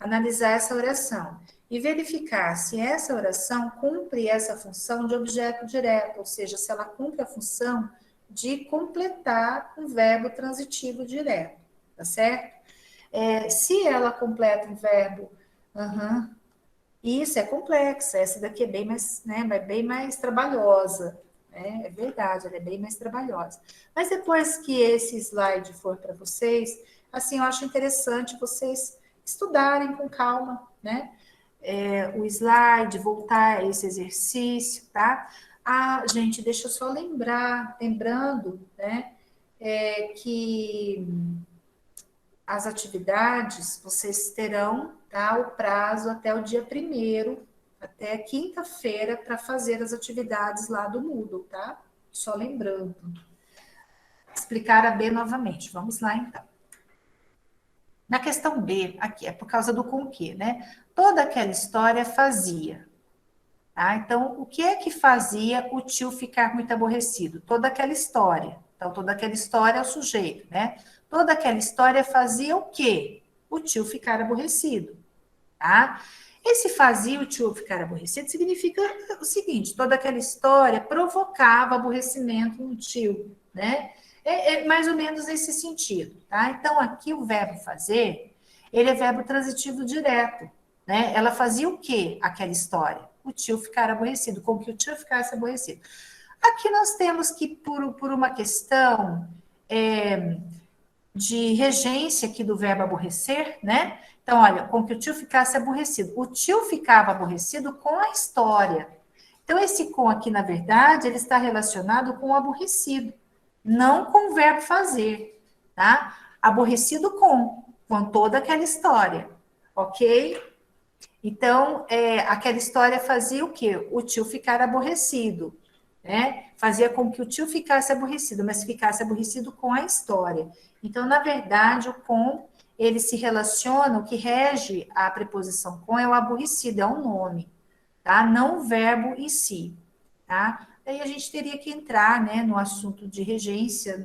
Analisar essa oração e verificar se essa oração cumpre essa função de objeto direto, ou seja, se ela cumpre a função de completar um verbo transitivo direto, tá certo? Se ela completa um verbo, isso é complexa, essa daqui é bem mais, né, bem mais trabalhosa, né? É verdade, ela é bem mais trabalhosa. Mas depois que esse slide for para vocês, assim, eu acho interessante vocês estudarem com calma, né? O slide, voltar a esse exercício, tá? Gente, deixa eu só lembrando, né, que as atividades, vocês terão, tá, o prazo até o dia 1º, até quinta-feira, para fazer as atividades lá do Moodle, tá? Só lembrando. Explicar a B novamente. Vamos lá, então. Na questão B, aqui, é por causa do com que, né? Toda aquela história fazia. Tá? Então, o que é que fazia o tio ficar muito aborrecido? Toda aquela história. Então, toda aquela história é o sujeito, né? Toda aquela história fazia o quê? O tio ficar aborrecido, tá? Esse fazia o tio ficar aborrecido significa o seguinte, toda aquela história provocava aborrecimento no tio, né? É mais ou menos nesse sentido, tá? Então, aqui o verbo fazer, ele é verbo transitivo direto, né? Ela fazia o quê? Aquela história. O tio ficar aborrecido, com que o tio ficasse aborrecido. Aqui nós temos que, por uma questão de regência aqui do verbo aborrecer, né? Então, olha, com que o tio ficasse aborrecido. O tio ficava aborrecido com a história. Então, esse com aqui, na verdade, ele está relacionado com o aborrecido, não com o verbo fazer, tá? Aborrecido com toda aquela história, ok? Então, aquela história fazia o quê? O tio ficar aborrecido, né? Fazia com que o tio ficasse aborrecido, mas ficasse aborrecido com a história. Então, na verdade, o com, ele se relaciona, o que rege a preposição com é o aborrecido, é o nome, tá? Não o verbo em si, tá? Aí a gente teria que entrar, né, no assunto de regência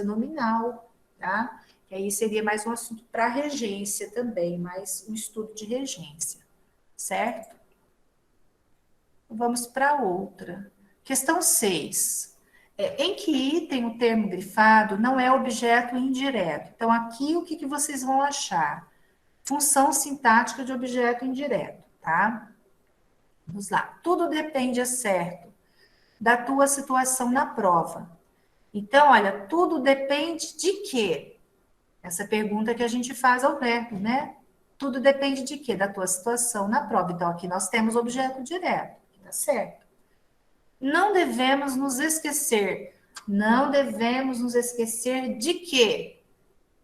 nominal, tá? Que aí seria mais um assunto para regência também, mais um estudo de regência, certo? Vamos para outra. Questão 6. Em que item o termo grifado não é objeto indireto? Então, aqui o que vocês vão achar? Função sintática de objeto indireto, tá? Vamos lá. Tudo depende, é certo, da tua situação na prova. Então, olha, tudo depende de quê? Essa pergunta que a gente faz ao verbo, né? Tudo depende de quê? Da tua situação na prova. Então, aqui nós temos objeto direto, tá certo? Não devemos nos esquecer. Não devemos nos esquecer de quê?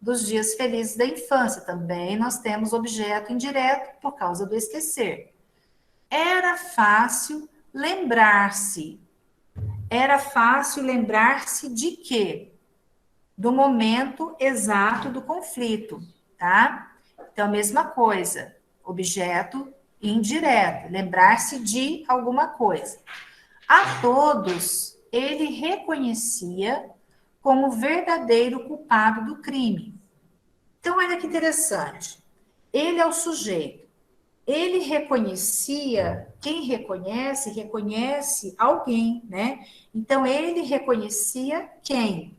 Dos dias felizes da infância. Também nós temos objeto indireto por causa do esquecer. Era fácil lembrar-se. Era fácil lembrar-se de quê? Do momento exato do conflito, tá? Então, a mesma coisa. Objeto indireto. Lembrar-se de alguma coisa. A todos, ele reconhecia como verdadeiro culpado do crime. Então, olha que interessante. Ele é o sujeito. Ele reconhecia, quem reconhece, reconhece alguém, né? Então, ele reconhecia quem?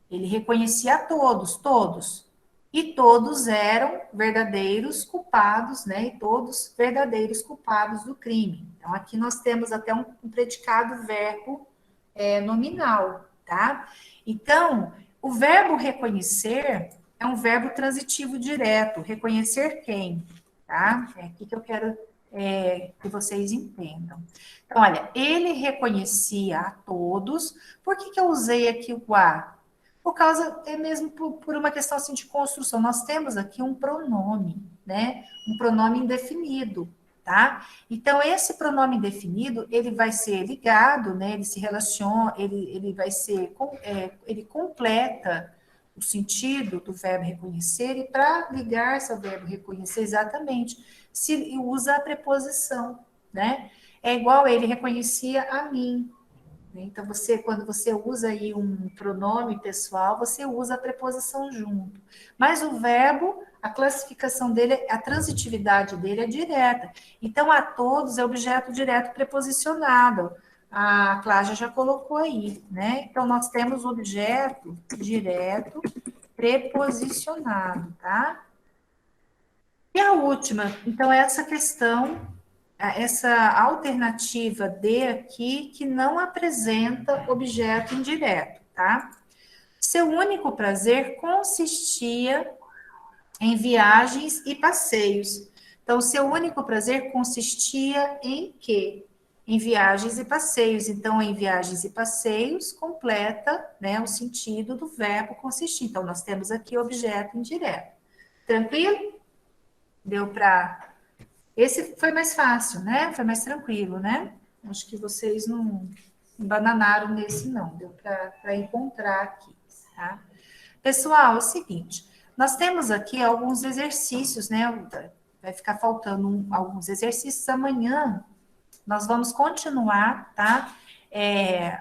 Ele reconhecia a todos, todos. E todos eram verdadeiros culpados, né? E todos verdadeiros culpados do crime. Então, aqui nós temos até um predicado verbo nominal, tá? Então, o verbo reconhecer é um verbo transitivo direto. Reconhecer quem, tá? É aqui que eu quero que vocês entendam. Então, olha, ele reconhecia a todos. Por que eu usei aqui o a? Por causa, mesmo por uma questão assim de construção. Nós temos aqui um pronome, né? Um pronome indefinido, tá? Então, esse pronome indefinido, ele vai ser ligado, né? Ele se relaciona, ele vai ser, ele completa o sentido do verbo reconhecer, e para ligar-se ao verbo reconhecer exatamente, se usa a preposição, né? É igual ele reconhecia a mim. Então, quando você usa aí um pronome pessoal, você usa a preposição junto. Mas o verbo, a classificação dele, a transitividade dele é direta. Então, a todos é objeto direto preposicionado. A Cláudia já colocou aí, né? Então, nós temos objeto direto preposicionado, tá? E a última, então, essa questão, essa alternativa D aqui, que não apresenta objeto indireto, tá? Seu único prazer consistia em viagens e passeios. Então, seu único prazer consistia em quê? Em viagens e passeios. Então, em viagens e passeios, completa, né, o sentido do verbo consistir. Então, nós temos aqui objeto indireto. Tranquilo? Deu para... Esse foi mais fácil, né? Foi mais tranquilo, né? Acho que vocês não bananaram nesse não, deu para encontrar aqui, tá? Pessoal, é o seguinte, nós temos aqui alguns exercícios, né? Vai ficar faltando alguns exercícios amanhã. Nós vamos continuar, tá?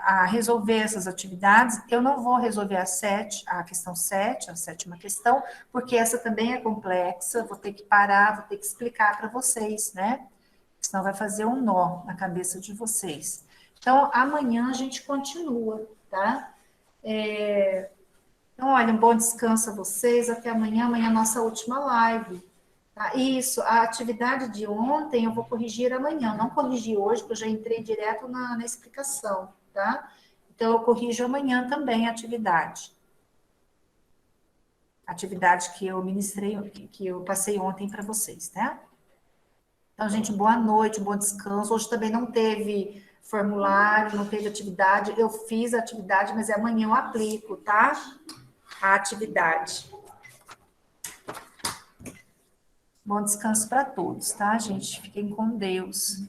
A resolver essas atividades. Eu não vou resolver a questão 7, a sétima questão, porque essa também é complexa, vou ter que parar, vou ter que explicar para vocês, né? Senão vai fazer um nó na cabeça de vocês. Então, amanhã a gente continua, tá? Então, olha, um bom descanso a vocês, até amanhã, amanhã é a nossa última live. Tá? Isso, a atividade de ontem eu vou corrigir amanhã, não corrigi hoje, porque eu já entrei direto na explicação, tá? Então, eu corrijo amanhã também a atividade. Atividade que eu ministrei, que eu passei ontem para vocês, tá? Então, gente, boa noite, bom descanso. Hoje também não teve formulário, não teve atividade. Eu fiz a atividade, mas amanhã eu aplico, tá? A atividade. Bom descanso para todos, tá, gente? Fiquem com Deus.